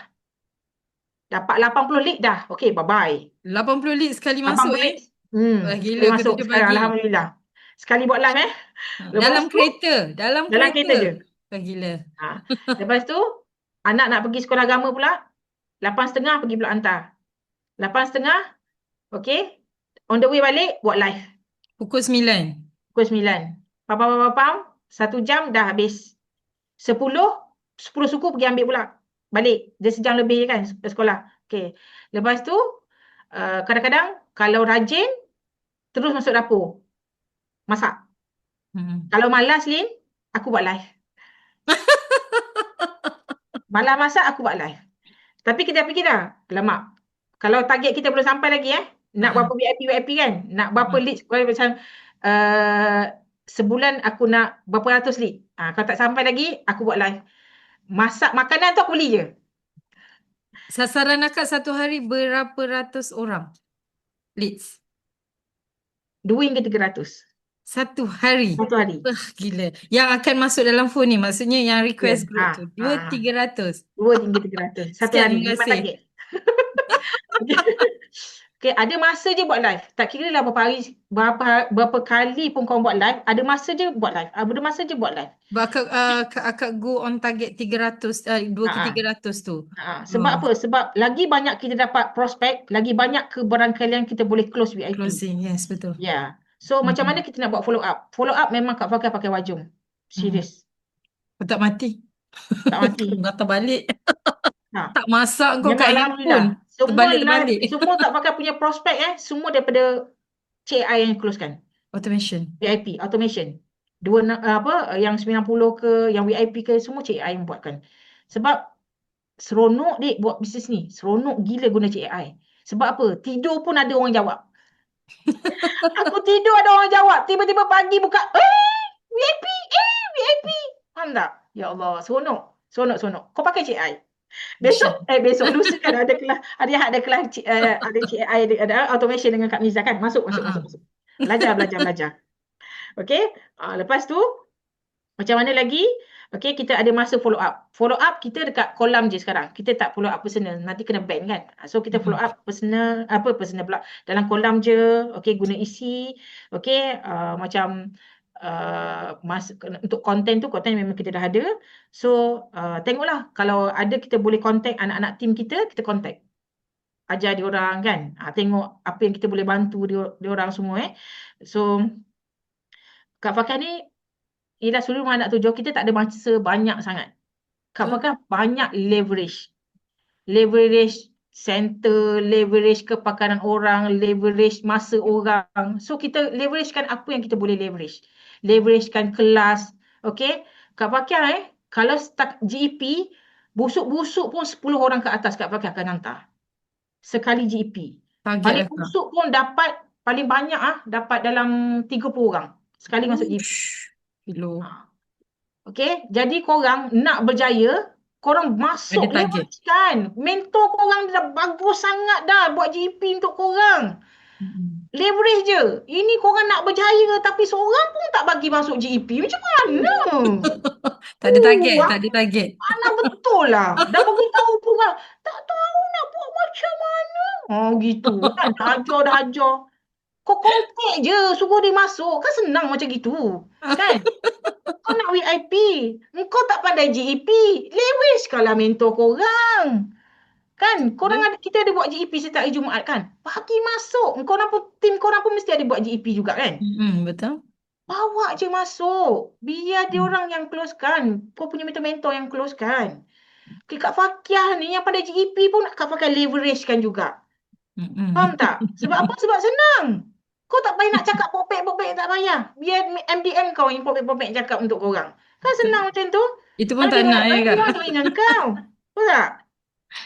Dapat 80 lead dah. Okey, bye-bye. 80 lead sekali 80 masuk lead. Wah, gila Sekali ke masuk 7 sekarang, pagi. Alhamdulillah. Sekali buat live Dalam Lepas tu, kereta, dalam dalam kereta kereta. je. Oh, gila. Lepas tu, anak nak pergi sekolah agama pula, 8.30 pergi pula hantar. 8.30, okay. On the way balik, buat live. Pukul 9. Pukul 9. Papam, 1 jam dah habis. 10 suku pergi ambil pula. Balik. Dia sejam lebih je kan sekolah. Okay. Lepas tu, kadang-kadang kalau rajin, terus masuk dapur. Masak. Kalau malas, Lin, aku buat live. Malas masak, aku buat live. Tapi kita fikir dah, alamak. Kalau target kita belum sampai lagi nak berapa VIP kan? Nak berapa lead? Macam sebulan aku nak berapa ratus lead. Kalau tak sampai lagi, aku buat live. Masak makanan tu aku beli je. Sasaran akak satu hari berapa ratus orang? Leads. 2 hingga 300. Satu hari. Satu hari. Gila. Yang akan masuk dalam phone ni, maksudnya yang request group tu. 2-300. 2 hingga 300. Satu Sekian, hari. terima Memang kasih. target. Okay, ada masa je buat live. Tak kira lah berapa kali pun kau buat live, ada masa je buat live. Ada masa je buat live. Akak go on target 300, 2 ke 300 tu. Sebab apa? Sebab lagi banyak kita dapat prospek, lagi banyak kebarangkalian kita boleh close VIP. Closing, yes, betul. Yeah. So, macam mana kita nak buat follow up? Follow up memang Kak Fakir pakai wajum. Serius. Tak mati. Tak mati. Datang balik. Tak masak kau Memang kat alhamdulillah. handphone. Semua Terbalik-balik. live, semua tak pakai punya prospek semua daripada CI yang closekan. Automation. VIP, automation. Yang 90 ke, yang VIP ke, semua CI yang buatkan. Sebab seronok dik buat bisnes ni. Seronok gila guna CI. Sebab apa? Tidur pun ada orang jawab. Aku tidur ada orang jawab. Tiba-tiba pagi buka, VIP, VIP. Faham tak? Ya Allah, seronok. Seronok. Kau pakai CI. Besok lusa kan ada kelas, hari Ahad ada kelas ada CI, ada automation dengan Kak Miza kan. Masuk. Belajar. Okey. Lepas tu macam mana lagi? Okey, kita ada masa follow up. Follow up kita dekat kolam je sekarang. Kita tak follow up personal, nanti kena ban kan. So kita follow up personal pula dalam kolam je. Okey, guna isi. Okey, macam untuk konten memang kita dah ada. So tengoklah kalau ada kita boleh contact anak-anak tim kita contact. Ajar dia orang kan. Tengok apa yang kita boleh bantu dia orang semua So Kak Fakir ni ialah seluruh anak tujuh, kita tak ada masa banyak sangat. Kak Fakir banyak leverage. Leverage center, leverage kepakaran orang, leverage masa orang. So kita leveragekan apa yang kita boleh leverage. Leveragekan kelas. Okay. Kak Fakir kalau start GEP, busuk-busuk pun 10 orang ke atas Kak Fakir akan hantar. Sekali GEP. Paling busuk pun dapat, paling banyak dapat dalam 30 orang. Sekali masuk GEP. Okay, jadi korang nak berjaya, korang masuk leverage-kan. Mentor korang dah bagus sangat dah buat GEP untuk korang. Leverage je. Ini korang nak berjaya tapi seorang pun tak bagi masuk GEP. Macam mana? Tak ada target. Mana betul lah. Dah bagi tahu korang. Tak tahu nak buat macam mana. Gitu kan. Dah ajar. Kau contact je, suruh dia masuk. Kan senang macam gitu. Kan? Kau nak VIP. Kau tak pandai GEP. Leverage kalau mentor korang. Kan? Kita ada buat GEP setiap hari Jumaat kan? Bagi masuk. Tim korang pun mesti ada buat GEP juga kan? Betul. Bawa je masuk. Biar dia orang yang close kan. Kau punya mentor yang close kan. Kak Fakir ni yang pada GEP pun Kak Fakir leverage kan juga. Faham tak? Sebab apa? Sebab senang. Kau tak payah nak cakap popek-popek, tak payah. Biar MDM kau yang popek-popek cakap untuk korang. Kan senang macam tu. Itu pun tak nak ya Kak. Dia dengan kau. Betul tak?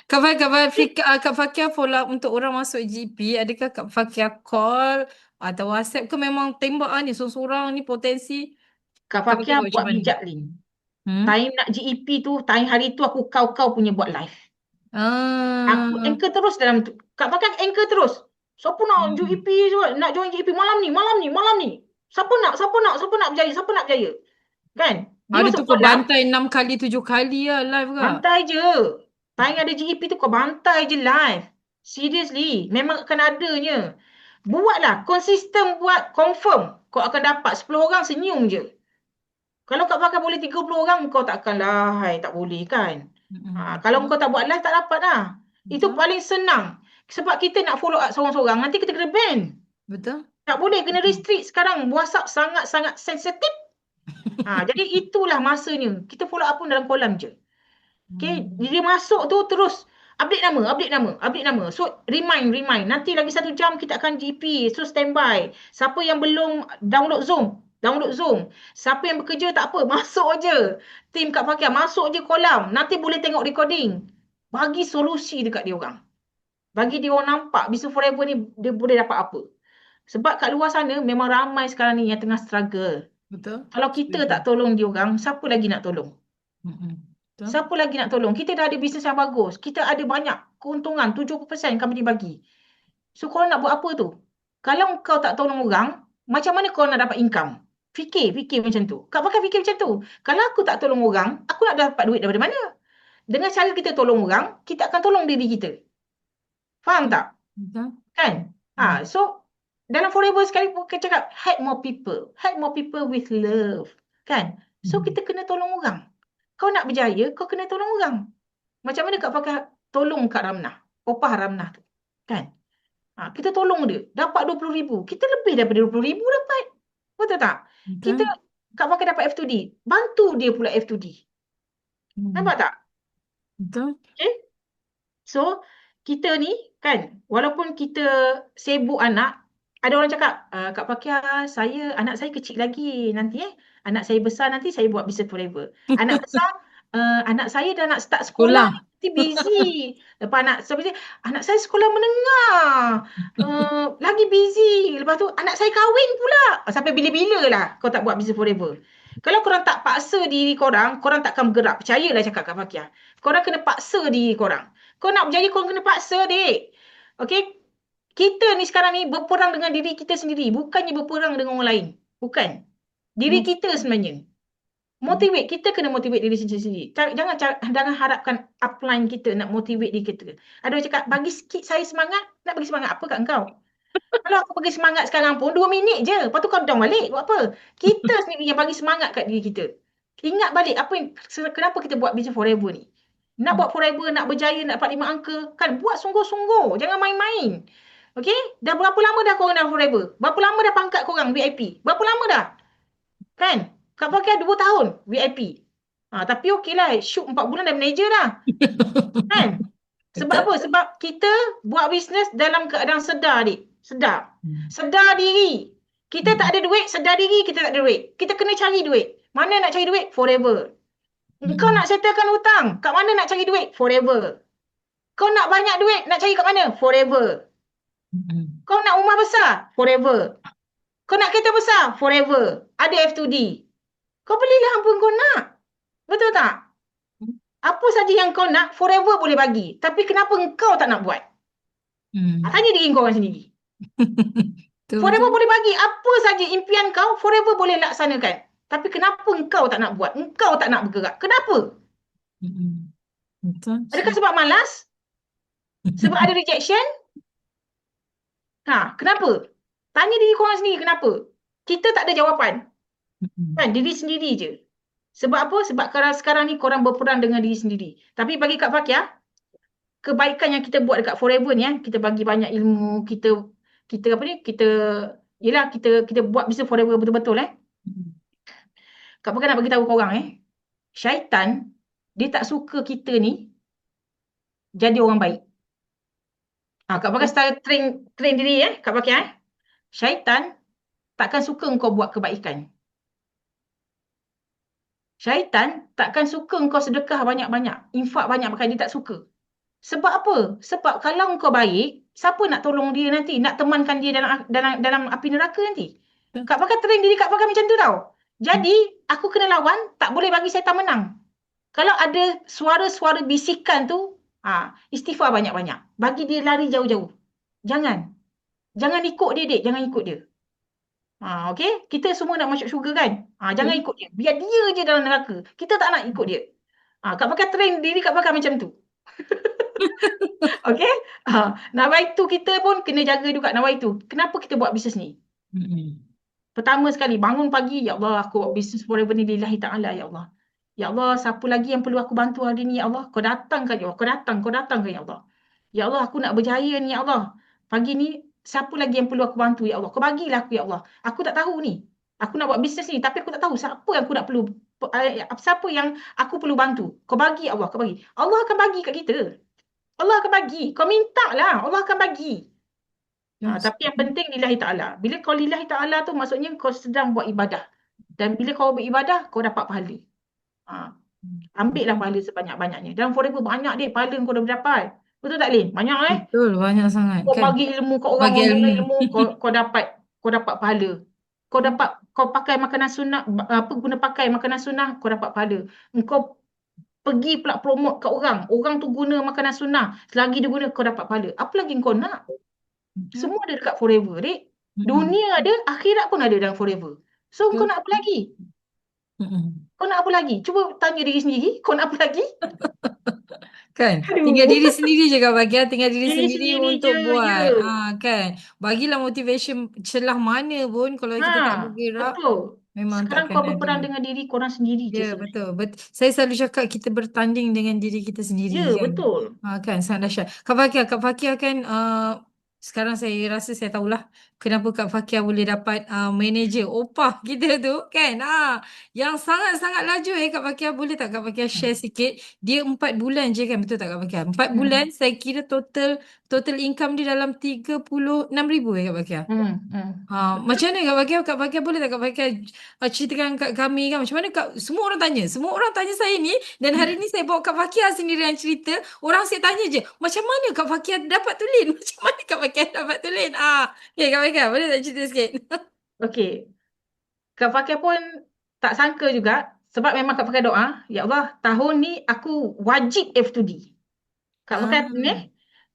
Kak Fakir follow up untuk orang masuk GP. Adakah Kak Fakir call atau WhatsApp ke memang tembak ni seorang ni potensi? Kak Fakir buat bijak Lin. Time nak GEP tu, time hari tu aku kau punya buat live. Aku anchor terus dalam tu. Kak Fakir anchor terus. Siapa nak GEP nak join GEP malam ni. Siapa nak berjaya? Kan? Ada tu kau bantai 6 kali 7 kali lah live Kak. Bantai je. Time ada GEP tu kau bantai je live. Seriously, memang akan adanya. Buatlah konsisten, buat confirm. Kau akan dapat 10 orang senyum je. Kalau Kak Fakar boleh 30 orang, kau takkanlah, hai, tak boleh kan. Kalau Betul. kau tak buat live, tak dapat lah. Itu Betul. paling senang. Sebab kita nak follow up seorang-seorang, nanti kita kena ban. Betul. Tak boleh, kena restrict sekarang. WhatsApp sangat-sangat sensitif. Jadi itulah masanya. Kita follow up pun dalam kolam je. Okay, dia masuk tu terus update nama, update nama, update nama. So, remind. Nanti lagi 1 jam kita akan GP. So, standby. Siapa yang belum download Zoom, download Zoom. Siapa yang bekerja tak apa, masuk je. Tim Kak Fakia, masuk je kolam. Nanti boleh tengok recording. Bagi solusi dekat dia orang. Bagi dia orang nampak Business Forever ni dia boleh dapat apa. Sebab kat luar sana memang ramai sekarang ni yang tengah struggle. Betul. Kalau kita Setuju. tak tolong dia orang, siapa lagi nak tolong? Betul. Siapa lagi nak tolong? Kita dah ada bisnes yang bagus. Kita ada banyak keuntungan. 70% company bagi. So, korang nak buat apa tu? Kalau kau tak tolong orang, macam mana kau nak dapat income? Fikir macam tu. Kak pakai fikir macam tu. Kalau aku tak tolong orang, aku nak dapat duit daripada mana? Dengan cara kita tolong orang, kita akan tolong diri kita. Faham tak? Betul. Kan? So, dalam Forever sekali pun kita cakap, help more people. Help more people with love. Kan? So, kita kena tolong orang. Kau nak berjaya, kau kena tolong orang. Macam mana Kak Fakar tolong Kak Ramnah? Opah Ramnah tu. Kan? Kita tolong dia. Dapat 20,000. Kita lebih daripada 20,000 dapat. Betul tak? Kita, Betul. Kak Fakar dapat F2D. Bantu dia pula F2D. Nampak tak? Betul. Okay? So, kita ni kan, walaupun kita sibuk anak, ada orang cakap, Kak Fakia, anak saya kecil lagi nanti anak saya besar nanti saya buat Business Forever. Anak besar, anak saya dah nak start sekolah, nanti busy. Lepas anak saya sekolah menengah, lagi busy. Lepas tu anak saya kahwin pula. Sampai bila-bila lah kau tak buat Business Forever. Kalau korang tak paksa diri korang takkan bergerak. Percayalah cakap Kak Fakia. Korang kena paksa diri korang. Kau nak berjaya, kau kena paksa, dek. Okay? Kita ni sekarang ni berperang dengan diri kita sendiri. Bukannya berperang dengan orang lain. Bukan. Diri kita sebenarnya. Motivate. Kita kena motivate diri sendiri. Jangan harapkan upline kita nak motivate diri kita. Ada orang cakap, bagi sikit saya semangat. Nak bagi semangat apa kat engkau? Kalau aku bagi semangat sekarang pun, 2 minit je. Lepas tu kau down balik. Buat apa? Kita sendiri yang bagi semangat kat diri kita. Ingat balik kenapa kita buat Business Forever ni. Nak buat forever, nak berjaya, nak dapat 5 angka. Kan buat sungguh-sungguh. Jangan main-main. Okay? Dah berapa lama dah korang dah forever? Berapa lama dah pangkat korang VIP? Berapa lama dah? Kan? Kak Fakia 2 tahun VIP. Tapi okey lah. Shoot 4 bulan dah manager dah. Kan? Sebab apa? Sebab kita buat bisnes dalam keadaan sedar, adik. Sedar. Sedar diri. Kita tak ada duit, sedar diri kita tak ada duit. Kita kena cari duit. Mana nak cari duit? Forever. Kau nak settlekan hutang. Kat mana nak cari duit? Forever. Kau nak banyak duit, nak cari kat mana? Forever. Kau nak rumah besar? Forever. Kau nak kereta besar? Forever. Ada F2D. Kau belilah apa kau nak. Betul tak? Apa saja yang kau nak, forever boleh bagi. Tapi kenapa engkau tak nak buat? Tanya diri kau orang sendiri. Forever boleh bagi. Apa saja impian kau, forever boleh laksanakan. Tapi kenapa engkau tak nak buat? Engkau tak nak bergerak. Kenapa? Adakah sebab malas? Sebab ada rejection? Kenapa? Tanya diri korang sendiri kenapa? Kita tak ada jawapan. Kan? Diri sendiri je. Sebab apa? Sebab sekarang ni korang berperang dengan diri sendiri. Tapi bagi Kak Fakia, kebaikan yang kita buat dekat Forever ni, kita bagi banyak ilmu, kita buat Business Forever betul-betul. Kak Fakia nak bagi tahu korang, syaitan, dia tak suka kita ni jadi orang baik. Kak Fakia start train diri, Kak Fakia. Syaitan takkan suka engkau buat kebaikan. Syaitan takkan suka engkau sedekah banyak-banyak, infak banyak-banyak, dia tak suka. Sebab apa? Sebab kalau engkau baik, siapa nak tolong dia nanti? Nak temankan dia dalam api neraka nanti? Kak Fakia train diri Kak Fakia macam tu tau. Jadi, aku kena lawan, tak boleh bagi syaitan menang. Kalau ada suara-suara bisikan tu, istighfar banyak-banyak. Bagi dia lari jauh-jauh. Jangan ikut dia, dek. Jangan ikut dia. Okay? Kita semua nak masuk syurga kan? Jangan ikut dia. Biar dia je dalam neraka. Kita tak nak ikut dia. Kak Fakia train diri Kak Fakia macam tu. Okay? Nawai tu kita pun kena jaga juga nawai tu. Kenapa kita buat bisnes ni? Pertama sekali, bangun pagi, ya Allah, aku buat bisnes forever ni lillahi ta'ala, ya Allah. Ya Allah, siapa lagi yang perlu aku bantu hari ni, ya Allah? Kau datangkan, ya Allah. Kau datangkan, ya Allah. Ya Allah, aku nak berjaya ni, ya Allah. Pagi ni, siapa lagi yang perlu aku bantu, ya Allah? Kau bagilah aku, ya Allah. Aku tak tahu ni. Aku nak buat bisnes ni, tapi aku tak tahu siapa yang aku nak perlu, siapa yang aku perlu bantu. Kau bagi, ya Allah, kau bagi. Allah akan bagi kat kita. Allah akan bagi. Kau minta lah, Allah akan bagi. Yes. Tapi yang penting lillahi ta'ala. Bila kau lillahi ta'ala tu maksudnya kau sedang buat ibadah. Dan bila kau beribadah, kau dapat pahala. Ha. Ambil lah Betul. pahala sebanyak-banyaknya. Dalam forever banyak deh pahala kau dah dapat. Betul tak, Lin? Banyak Betul, banyak sangat Kau kan. bagi ilmu kat orang, Bagi orang guna ilmu. ilmu, kau dapat pahala. Kau pakai makanan sunnah, apa guna pakai makanan sunnah, kau dapat pahala. Kau pergi pula promote kat orang. Orang tu guna makanan sunnah. Selagi dia guna, kau dapat pahala. Apa lagi kau nak? Betul. Semua ada dekat forever, dek. Mm-mm. Dunia ada, akhirat pun ada dalam forever. So, kau Betul. nak apa lagi? Mm-mm. Kau nak apa lagi? Cuba tanya diri sendiri, kau nak apa lagi? Kan? Tinggal Aduh, diri sendiri je Kak Bagi. Tinggal diri diri sendiri sendiri je, untuk ya. buat. Kan? Bagilah motivation celah mana pun. Kalau kita tak bergerak, Betul. memang Sekarang takkan kau ada. berperang dengan diri korang sendiri je Ya, sebenarnya. betul. Saya selalu cakap kita bertanding dengan diri kita sendiri Ya, kan. betul. Kan, sangat dahsyat. Kak Fakia kan sekarang saya rasa saya tahulah kenapa Kak Fakia boleh dapat manager opah kita tu kan. Yang sangat-sangat laju Kak Fakia, boleh tak Kak Fakia share sikit? Dia 4 bulan je kan, betul tak Kak Fakia? 4 bulan Hmm. saya kira total income dia dalam 36,000 Kak Fakia. Betul. Macam mana Kak Fakia boleh tak Kak Fakia ceritakan kat kami kan macam mana semua orang tanya saya ni, dan hari ni saya bawa Kak Fakia sendiri yang cerita, orang saya tanya je macam mana Kak Fakia dapat tulen macam mana Kak Fakia dapat tulen. Okay Kak Fakia boleh tak cerita sikit? Okey. Kak Fakir pun tak sangka juga sebab memang Kak Fakir doa, ya Allah, tahun ni aku wajib F2D. Kak Fakir ni, ah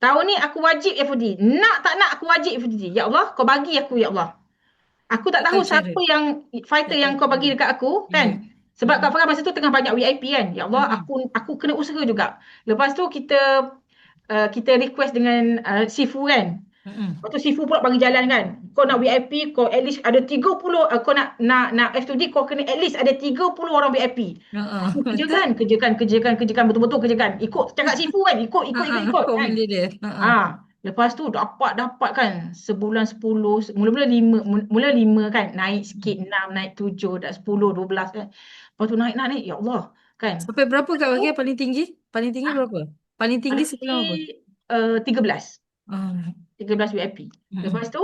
tahun ni aku wajib F2D. Nak tak nak aku wajib F2D. Ya Allah, kau bagi aku, ya Allah. Aku tak tak tahu tahu cara, siapa yang tak fighter tahu yang kau cara. bagi dekat aku Ya. kan. Sebab Mm-mm. Kak Farah masa tu tengah banyak VIP kan. Ya Allah, Mm-mm. aku kena usaha juga. Lepas tu kita request dengan Sifu kan. Mm-mm. Lepas tu Sifu pula bagi jalan kan. Kau nak VIP, kau at least ada 30, kau nak F2D, kau kena at least ada 30 orang VIP. Aku Betul. kerjakan, betul-betul kerjakan. Ikut cakap Sifu kan, ikut kan. Formula dia. Lepas tu dapat kan sebulan 10, mula-mula 5, mula 5 kan, naik sikit 6, naik 7, dah 10, 12 kan. Lepas tu naik, ya Allah kan. Sampai berapa Lepas Kak tu Fakia paling tinggi? Paling tinggi ah, berapa? Paling tinggi paling sebelum apa? tinggi 13. Ah, 13 VIP. Lepas mm-mm. tu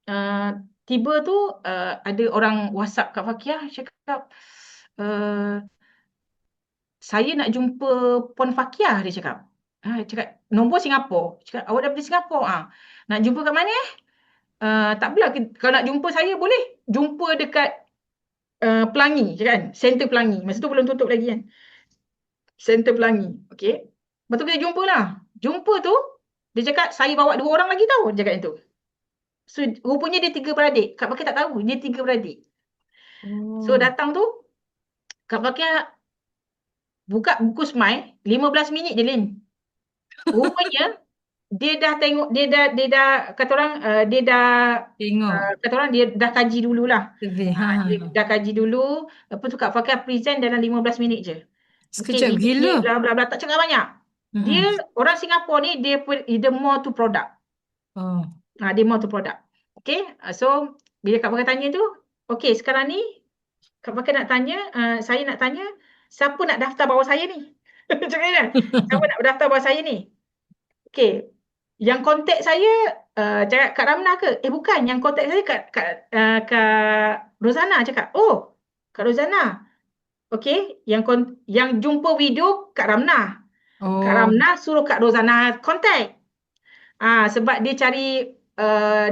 uh, tiba tu ada orang WhatsApp Kak Fakia cakap uh, saya nak jumpa Puan Fakia, dia cakap. Cakap nombor Singapura. Cakap awak daripada Singapura. Nak jumpa kat mana? Tak apalah, kalau nak jumpa saya boleh jumpa dekat Pelangi je kan, center Pelangi. Masa tu belum tutup lagi kan, center Pelangi. Okey. Lepas tu kita jumpa lah. Jumpa tu, dia cakap saya bawa 2 orang lagi tahu, dia cakap itu. So rupanya dia 3 beradik. Kak Bakia tak tahu, dia 3 beradik. So Oh, datang tu, Kak Bakia buka buku Smile, 15 minit je Lin. Rupanya dia dah kata orang tengok. kata orang dia dah kaji dululah. Lebih. Dia dah kaji dulu, lepas tu Kak Fakia present dalam 15 minit je. Okey, Sekejap ini gila. bla bla bla, tak cakap banyak. Dia Mm-mm. orang Singapura ni dia more to product. Oh. Dia more to product. Okey, so bila Kak Fakia tanya tu, okey sekarang ni Kak Fakia nak tanya, saya nak tanya siapa nak daftar bawah saya ni? Macam mana? Siapa nak daftar bawah saya ni? Okey. Yang kontak saya cakap Kak Ramna ke? Bukan, yang kontak saya Kak Rozana cakap. Oh, Kak Rozana. Okey, yang jumpa video Kak Ramna. Kak Oh. Ramna suruh Kak Rozana kontak. Sebab dia cari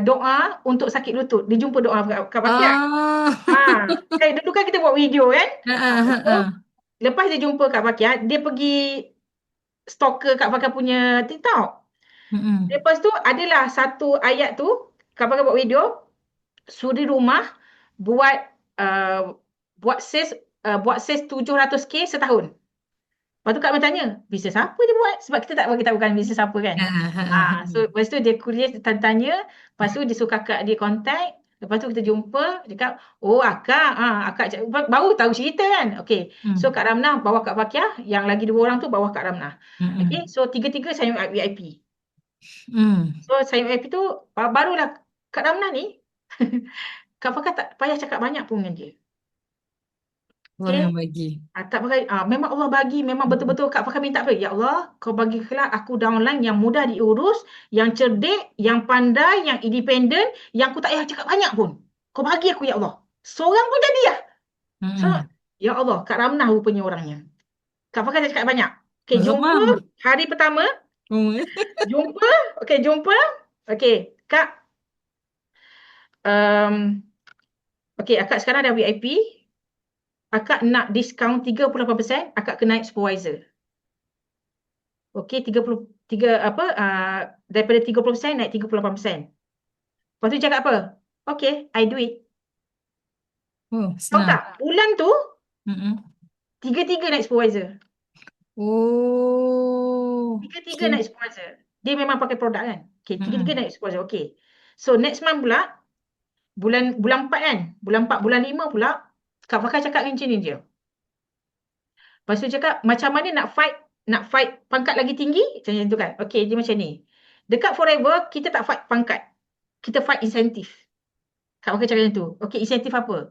doa untuk sakit lutut. Dia jumpa doa Kak Fakia. Ah. Dulu kan kita buat video kan? So, Ah. lepas dia jumpa Kak Fakia, dia pergi stalker Kak Fakia punya TikTok. Mm-mm. Lepas tu adalah satu ayat tu, Kak Fakia buat video, suri rumah buat buat sales 700K setahun. Lepas tu Kak Min tanya, bisnes apa dia buat? Sebab kita tak bagi tahu kan bisnes apa kan. So lepas tu dia curious, tanya, lepas tu dia suruh kakak dia contact. Lepas tu kita jumpa, dia cakap, oh akak, akak baru tahu cerita kan. Okey. So Hmm. Kak Ramnah bawa Kak Fakiah, yang lagi 2 orang tu bawa Kak Ramnah. Okey. Hmm. So tiga-tiga sign up VIP. Hmm. So sign up VIP tu barulah Kak Ramnah ni, Kak Fakiah tak payah cakap banyak pun dengan dia. Allah Okey. yang bagi. Tak pakai, memang Allah bagi, memang Hmm. betul-betul Kak Fakar minta apa? Ya Allah, kau bagi kelak aku downline yang mudah diurus, yang cerdik, yang pandai, yang independen, yang aku tak payah cakap banyak pun. Kau bagi aku, Ya Allah. Seorang pun jadi lah. So, Hmm. Ya Allah, Kak Ramnah rupanya orangnya. Kak Fakar tak cakap banyak. Okay, jumpa Faham. hari pertama. Hmm. Jumpa. Okay, jumpa. Okay, Kak. Um, okay, akak sekarang dah VIP. Akak nak diskaun 38%, akak kena naik supervisor. Okey, 33 apa daripada 30% naik 38%. Lepas tu cakap apa? Okey, I do it. Oh, Tahu senang. tak? Bulan tu Hmm. tiga-tiga naik supervisor. Oh, Tiga-tiga okay. naik supervisor. Dia memang pakai produk kan? Okey, tiga-tiga Hmm. naik supervisor. Okey. So next month pula bulan bulan 4 kan? Bulan 4 bulan 5 pula Kak Fakar cakap macam ni je. Lepas tu cakap macam mana nak fight pangkat lagi tinggi macam tu kan. Okey, dia macam ni. Dekat Forever kita tak fight pangkat. Kita fight insentif. Kak Waka cakap macam tu. Okey, insentif apa?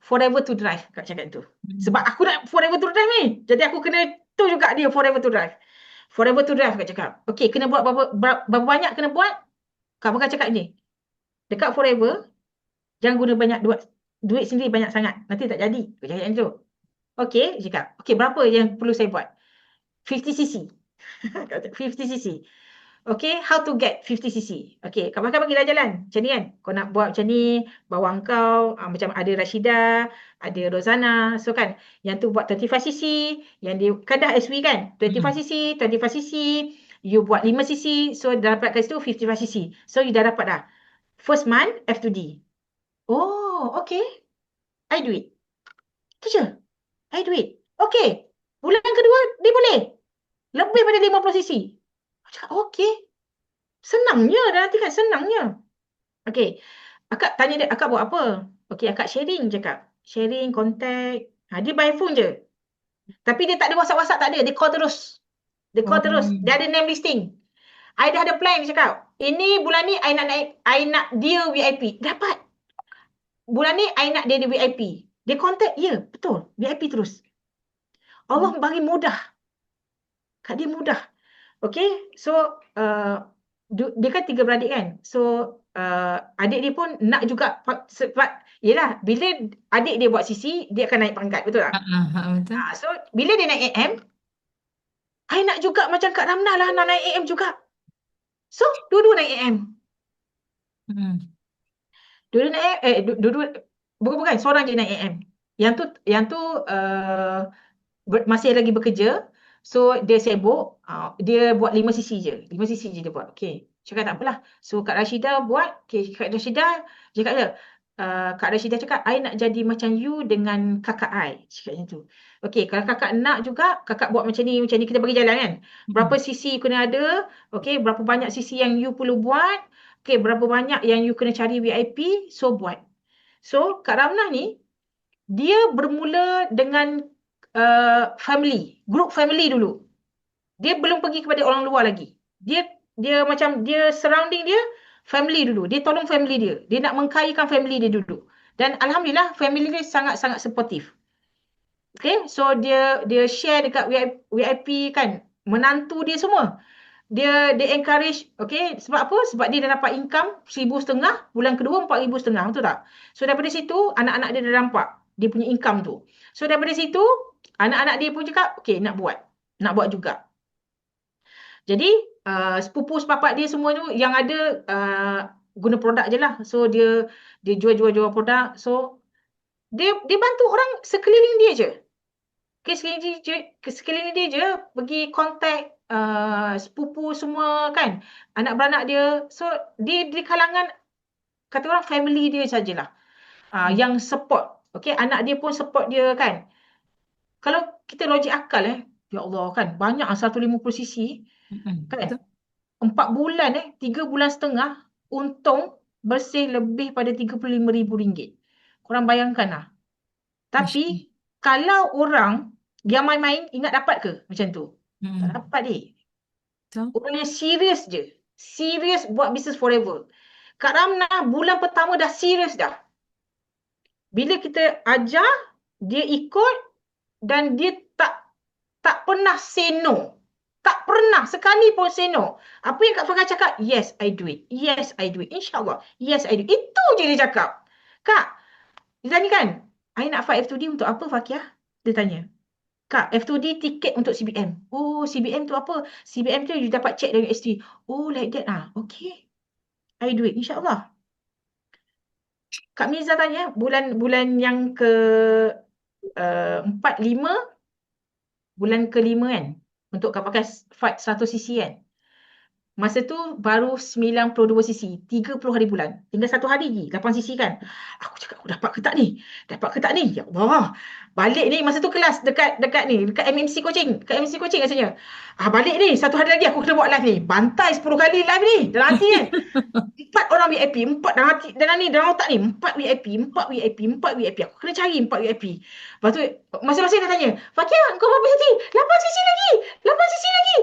Forever to drive, Kak cakap tu. Sebab Hmm. aku nak forever to drive ni. Jadi aku kena tu juga dia forever to drive. Forever to drive, Kak cakap. Okey, kena buat berapa banyak kena buat? Kak Waka cakap ni. Dekat forever, jangan guna banyak duit sendiri banyak sangat. Nanti tak jadi. Kak cakap macam tu. Okey, dia cakap. Okey, berapa yang perlu saya buat? 50cc. 50cc. Okay, how to get 50cc. Okay, Kak Bakar bagilah jalan. Macam ni kan. Kau nak buat macam ni, bawa kau, macam ada Rashida, ada Rozana. So kan, yang tu buat 25cc, yang dia, kan dah SW kan? Hmm. 25cc, 25cc, you buat 5cc, so dah dapat kat situ 55cc. So you dah dapat dah. First month, F2D. Oh, okay. I do it. Tu je. I do it. Okay. Bulan kedua, dia boleh. Lebih pada 50cc. Aku cakap, okay. Senangnya, dah nanti kan senangnya. Okey, akak tanya dia, akak buat apa? Okey, akak sharing cakap. Sharing, contact. Dia by phone je. Tapi dia tak ada WhatsApp-WhatsApp, tak ada. Dia call terus. Dia call terus. Oh. Dia ada name listing. I dah ada plan, dia cakap. Ini bulan ni, I nak naik, I nak dia VIP. Dapat. Bulan ni, I nak dia VIP. Dia contact, ya, betul. VIP terus. Allah bagi mudah. Kat dia mudah. Okay, so dia kan 3 beradik kan. So adik dia pun nak juga sebab yelah bila adik dia buat CC dia akan naik pangkat, betul tak? Betul. So bila dia naik AM, I nak juga macam Kak Ramnah lah nak naik AM juga. So dua-dua naik AM. Hmm. Dua-dua naik dua-dua bukan seorang je naik AM. Yang tu masih lagi bekerja. So dia sibuk, dia buat 5cc je. 5cc je dia buat. Okey. Cakap tak apalah. So Kak Rashida buat, okey, Kak Rashida cakap dia, Kak Rashida cakap, I nak jadi macam you dengan kakak I. Cakap macam tu. Okey, kalau kakak nak juga, kakak buat macam ni, kita bagi jalan kan. Berapa Hmm. cc kena ada, okey, berapa banyak cc yang you perlu buat, okey, berapa banyak yang you kena cari VIP, so buat. So Kak Ramnah ni, dia bermula dengan family, group family dulu. Dia belum pergi kepada orang luar lagi. Dia macam dia surrounding dia family dulu. Dia tolong family dia. Dia nak mengkayakan family dia dulu. Dan alhamdulillah family dia sangat-sangat supportive. Okay, so dia share dekat VIP kan, menantu dia semua. Dia encourage, okay, sebab apa? Sebab dia dah dapat income 1,500, bulan kedua 4,500, betul tak? So daripada situ anak-anak dia dah nampak dia punya income tu. So daripada situ anak-anak dia pun cakap, okay, nak buat juga. Jadi sepupu sepapak dia semua tu yang ada guna produk je lah. So dia jual produk. So dia bantu orang sekeliling dia je. Okay, sekeliling dia je pergi contact sepupu semua kan. Anak beranak dia. So dia di kalangan kata orang family dia sajalah. Yang support. Okay, anak dia pun support dia kan. Kalau kita logik akal ya Allah kan, banyak 150cc Hmm. kan. Betul. 4 bulan 3 bulan setengah untung bersih lebih pada RM35,000. Korang bayangkan lah. Masya Allah. Tapi kalau orang yang main-main ingat dapat ke macam tu? Tak Hmm. dapat deh. Betul? Orang yang serius je. Serius buat business forever. Kak Ramnah bulan pertama dah serius dah. Bila kita ajar, dia ikut dan dia tak pernah say no. Tak pernah sekali pun say no. Apa yang Kak Fakar cakap? Yes, I do it. Yes, I do it. InsyaAllah. Yes, I do it. Itu je dia cakap. Kak, dia tanya kan, I nak fight F2D untuk apa Fakiah? Dia tanya. Kak, F2D tiket untuk CBM. Oh, CBM tu apa? CBM tu you dapat check dari ST. Oh, like that ah. Okay. I do it. InsyaAllah. Kak Miza tanya, bulan yang ke 4, 5, bulan ke-5 kan? Untuk Kak pakai fight 100cc kan? Masa tu baru 92cc, 30 hari bulan. Tinggal 1 hari lagi, 8cc kan. Aku cakap, aku dapat ke tak ni? Dapat ke tak ni? Ya Allah. Balik ni, masa tu kelas dekat ni, dekat MMC coaching. Dekat MMC coaching rasanya. Balik ni, 1 hari lagi aku kena buat live ni. Bantai 10 kali live ni. Dalam hati kan. 4 orang VIP, 4 dalam hati, dalam otak ni. 4 VIP, 4 VIP, 4 VIP. Aku kena cari 4 VIP. Lepas tu, masing-masing dah tanya, Fakia, kau berapa cc? 8cc lagi. 8cc lagi.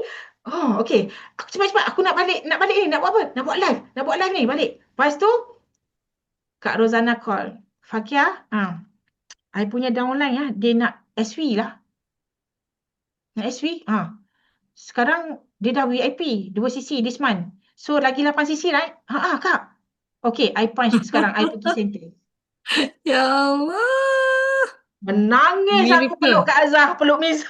Oh, okey. Aku cepat-cepat. Aku nak balik ni. Nak buat apa? Nak buat live. Nak buat live ni. Balik. Lepas tu, Kak Rozana call. Fakia, I punya downline ya. Dia nak SV lah. Nak SV. Sekarang dia dah VIP. 2cc this month. So, lagi 8cc, right? Kak. Okey, I punch sekarang. I pergi center. Ya Allah. Menangis aku peluk Miracle. Kak Azhar. Peluk Miza.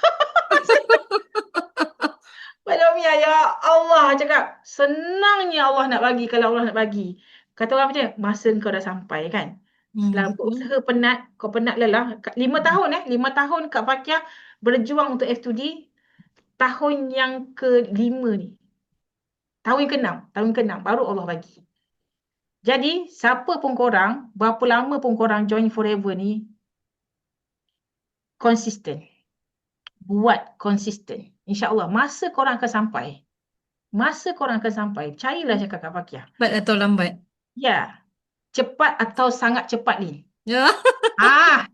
Peluk Mia. Ya Allah. Cakap, senangnya Allah nak bagi kalau Allah nak bagi. Kata orang macam, masa kau dah sampai kan? Selama Betul. usaha penat, kau penat lelah. 5 tahun 5 tahun Kak Fakiah berjuang untuk F2D. Tahun yang ke-5 ni. Tahun ke-6 baru Allah bagi. Jadi, siapa pun korang, berapa lama pun korang join forever ni, konsisten. Buat konsisten. InsyaAllah, masa korang akan sampai. Percayalah cakap Kak Fakiah. Cepat atau lambat? Ya, cepat atau sangat cepat ni. Ya. Ah,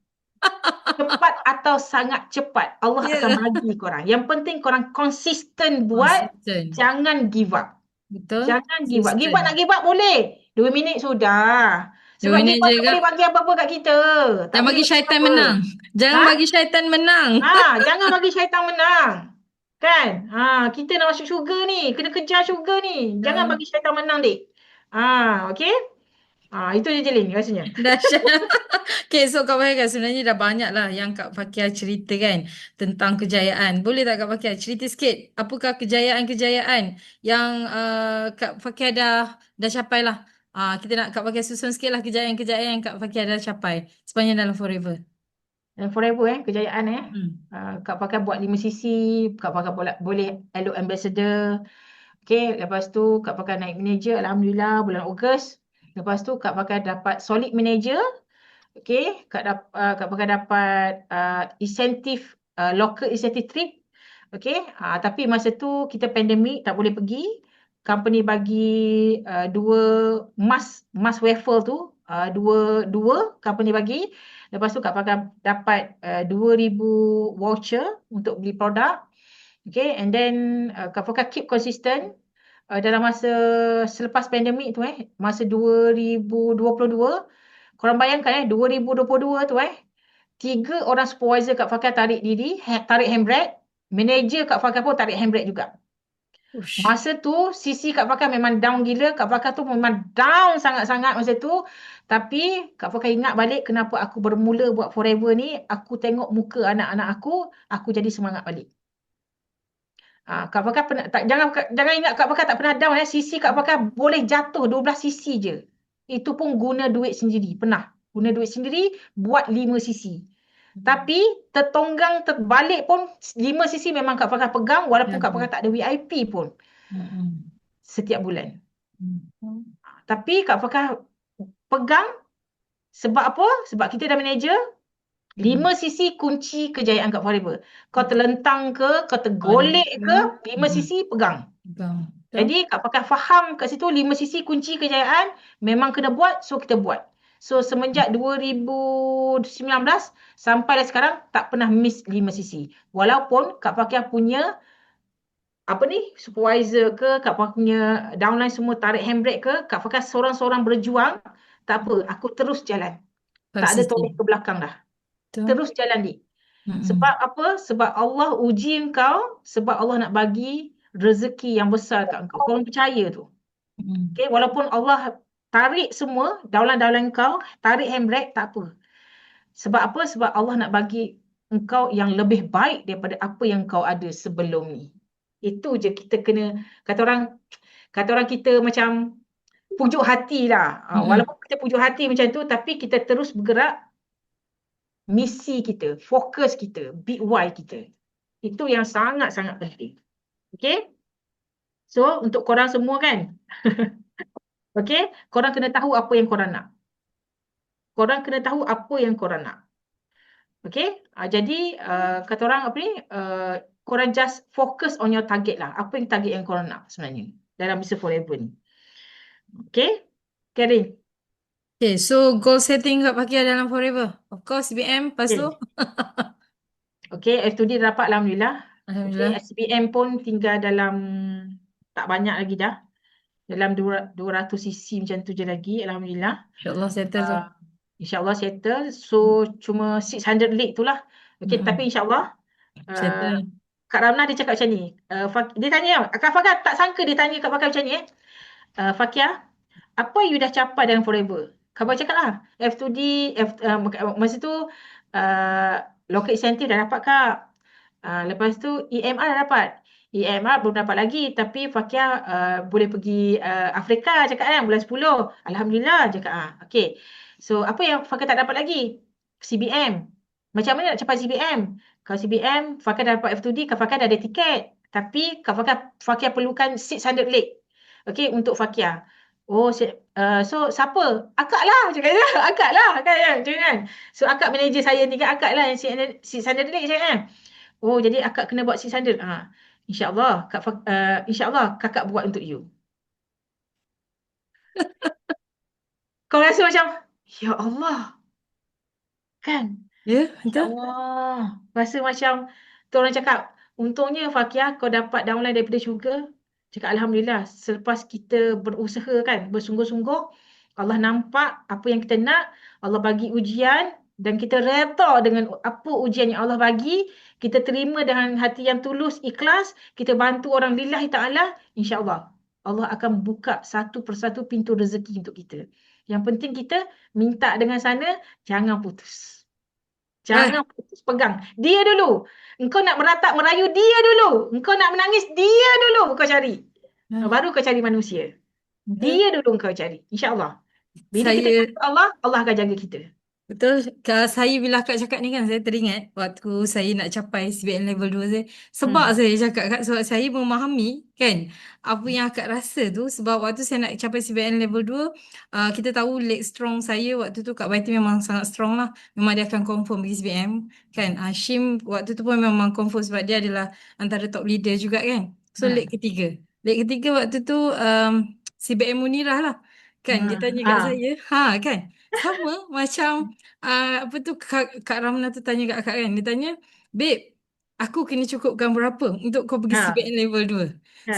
cepat atau sangat cepat. Allah akan Ya. bagi korang. Yang penting korang konsisten buat. Konsisten. Jangan give up. Betul? Jangan give up. Give up nak Konsisten. give up boleh. 2 minit sudah. 2 Sebab give minit up je tak Kak. boleh bagi apa-apa kat kita. Tak Jangan boleh bagi bagi syaitan apa-apa. menang. Jangan Ha? bagi syaitan menang. Jangan bagi syaitan menang. Kan? Kita nak masuk syurga ni. Kena kejar syurga ni. Jangan Ya. bagi syaitan menang, dik. Okey? Itu je Jelin rasanya. Dahsyat. Okay, so Kak Fakia sebenarnya dah banyak lah yang Kak Fakia cerita kan tentang kejayaan. Boleh tak Kak Fakia cerita sikit apakah kejayaan-kejayaan yang Kak Fakia dah capai lah. Kita nak Kak Fakia susun sikit lah kejayaan-kejayaan yang Kak Fakia dah capai sepanjang dalam Forever. Dan forever kejayaan Hmm. Kak pakai buat 5cc, Kak pakai boleh elok ambassador. Okey, lepas tu Kak pakai naik manager, alhamdulillah bulan Ogos. Lepas tu Kak pakai dapat solid manager. Okey, Kak pakai dapat insentif local incentive trip. Okey, tapi masa tu kita pandemik tak boleh pergi. Company bagi 2 mask waffle tu, dua company bagi. Lepas tu Kak pakai dapat 2,000 voucher untuk beli produk. Okay, and then Kak pakai keep consistent dalam masa selepas pandemik tu masa 2022. Korang bayangkan 2022 tu 3 orang supervisor Kak Fakar tarik diri, tarik handbrake. Manager Kak Fakar pun tarik handbrake juga. Ush. Masa tu sisi Kak Fakar memang down gila. Kak Fakar tu memang down sangat-sangat masa tu. Tapi Kak Fakar ingat balik kenapa aku bermula buat forever ni. Aku tengok muka anak-anak aku jadi semangat balik. Kak Fakar jangan ingat Kak Fakar tak pernah down Sisi Kak Fakar boleh jatuh 12 sisi je. Itu pun guna duit sendiri. Pernah guna duit sendiri buat 5 sisi. Tapi tertonggang terbalik pun 5 sisi memang Kak Fakar pegang walaupun Kak Fakar tak ada VIP pun setiap bulan. Tapi Kak Fakar pegang sebab apa? Sebab kita dah manager. 5 sisi kunci kejayaan Kak Forever. Kau terlentang ke, kau tergolek ke, 5 sisi pegang. Betul. Jadi Kak Fakar faham kat situ 5 sisi kunci kejayaan memang kena buat, so kita buat. So semenjak 2019 sampai dah sekarang tak pernah miss 5 sisi. Walaupun Kak Fakar punya apa ni supervisor ke, Kak Fakar punya downline semua tarik handbrake ke, Kak Fakar seorang-seorang berjuang, tak apa, aku terus jalan. Tak ada Konsisten. toleh ke belakang dah. Betul. Terus jalan ni. Sebab Mm-mm. apa? Sebab Allah uji engkau, sebab Allah nak bagi rezeki yang besar kat engkau. Kau orang percaya tu. Mm-mm. Okay, walaupun Allah tarik semua, daulat-daulat engkau, tarik handbrake, tak apa. Sebab apa? Sebab Allah nak bagi engkau yang lebih baik daripada apa yang kau ada sebelum ni. Itu je kita kena, kata orang kita macam pujuk hati lah. Mm-mm. Walaupun kita pujuk hati macam tu, tapi kita terus bergerak misi kita, fokus kita, big why kita. Itu yang sangat-sangat penting. Okay? So, untuk korang semua kan, okay, korang kena tahu apa yang korang nak. Korang kena tahu apa yang korang nak. Okay? Jadi, kata orang apa ni, korang just focus on your target lah. Apa yang target yang korang nak sebenarnya dalam Mr. Forever ni. Okay? Karen? Okay, so goal setting kat Pakia dalam Forever. Of course, BM. Lepas tu? Okay. Okay, F2D dah dapat Alhamdulillah. Okay, Alhamdulillah. SPM pun tinggal dalam tak banyak lagi dah. Dalam 200 cc macam tu je lagi. Alhamdulillah. InsyaAllah settle tu. Uh, InsyaAllah settle. So, cuma 600 league tu lah. Okay, tapi Mm-mm. insyaAllah uh, Settle. Kak Ramlah dia cakap macam ni. Dia tanya, Kak Fakar tak sangka dia tanya Kak Fakar macam ni. Fakia, apa you dah capai dalam Forever? Kak Fakar cakap lah. F2D, masa tu uh, local incentive dah dapat Kak. Lepas tu EMR dah dapat. EMR belum dapat lagi. Tapi Fakia boleh pergi Afrika cakap kan. Bulan 10. Alhamdulillah cakap. Okay. So apa yang Fakia tak dapat lagi? CBM. Macam mana nak capai CBM? Kalau CBM, Fakia dah dapat F2D, Kak Fakia dah ada tiket. Tapi Kak Fakia perlukan 600 leg. Okay, untuk Fakia. Oh, so siapa? Akak lah, cakap dia. Akak lah, kan? Jangan. So, akak manager saya ni kan, akak lah yang 600 leg, cakap kan? Oh, jadi akak kena buat 600. InsyaAllah, insyaAllah kakak buat untuk you. Kau rasa macam, ya Allah, kan? Ya, Ya betul. Allah. Rasa macam tu orang cakap, untungnya Fakiah kau dapat downline daripada syurga. Cakap Alhamdulillah. Selepas kita berusaha kan, bersungguh-sungguh, Allah nampak apa yang kita nak, Allah bagi ujian dan kita reda dengan apa ujian yang Allah bagi, kita terima dengan hati yang tulus, ikhlas, kita bantu orang lillahi ta'ala, insya-Allah Allah akan buka satu persatu pintu rezeki untuk kita. Yang penting kita minta dengan sana, jangan putus. Eh, Jangan putus pegang. Dia dulu. Engkau nak meratap merayu, dia dulu. Engkau nak menangis, dia dulu kau cari. Baru kau cari manusia. betul. Dia dulu kau cari. InsyaAllah. Bila kita Saya jaga Allah, Allah akan jaga kita. Betul, saya bila akak cakap ni kan, saya teringat waktu saya nak capai CBN level 2 saya. Sebab Hmm. saya cakap kak, sebab saya memahami kan, apa yang akak rasa tu. Sebab waktu saya nak capai CBN level 2, kita tahu leg strong saya waktu tu, Kak Baiti memang sangat strong lah. Memang dia akan confirm pergi CBM kan. Hashim waktu tu pun memang confirm sebab dia adalah antara top leader juga kan. So leg Hmm. ketiga. Leg ketiga waktu tu CBM Munirah lah. Kan, dia Hmm. tanya kat saya, kan. Sama macam apa tu Kak Ramna tu tanya kat akak kan. Dia tanya, "Babe, aku kena cukupkan berapa untuk kau pergi Ha. CBN level 2?"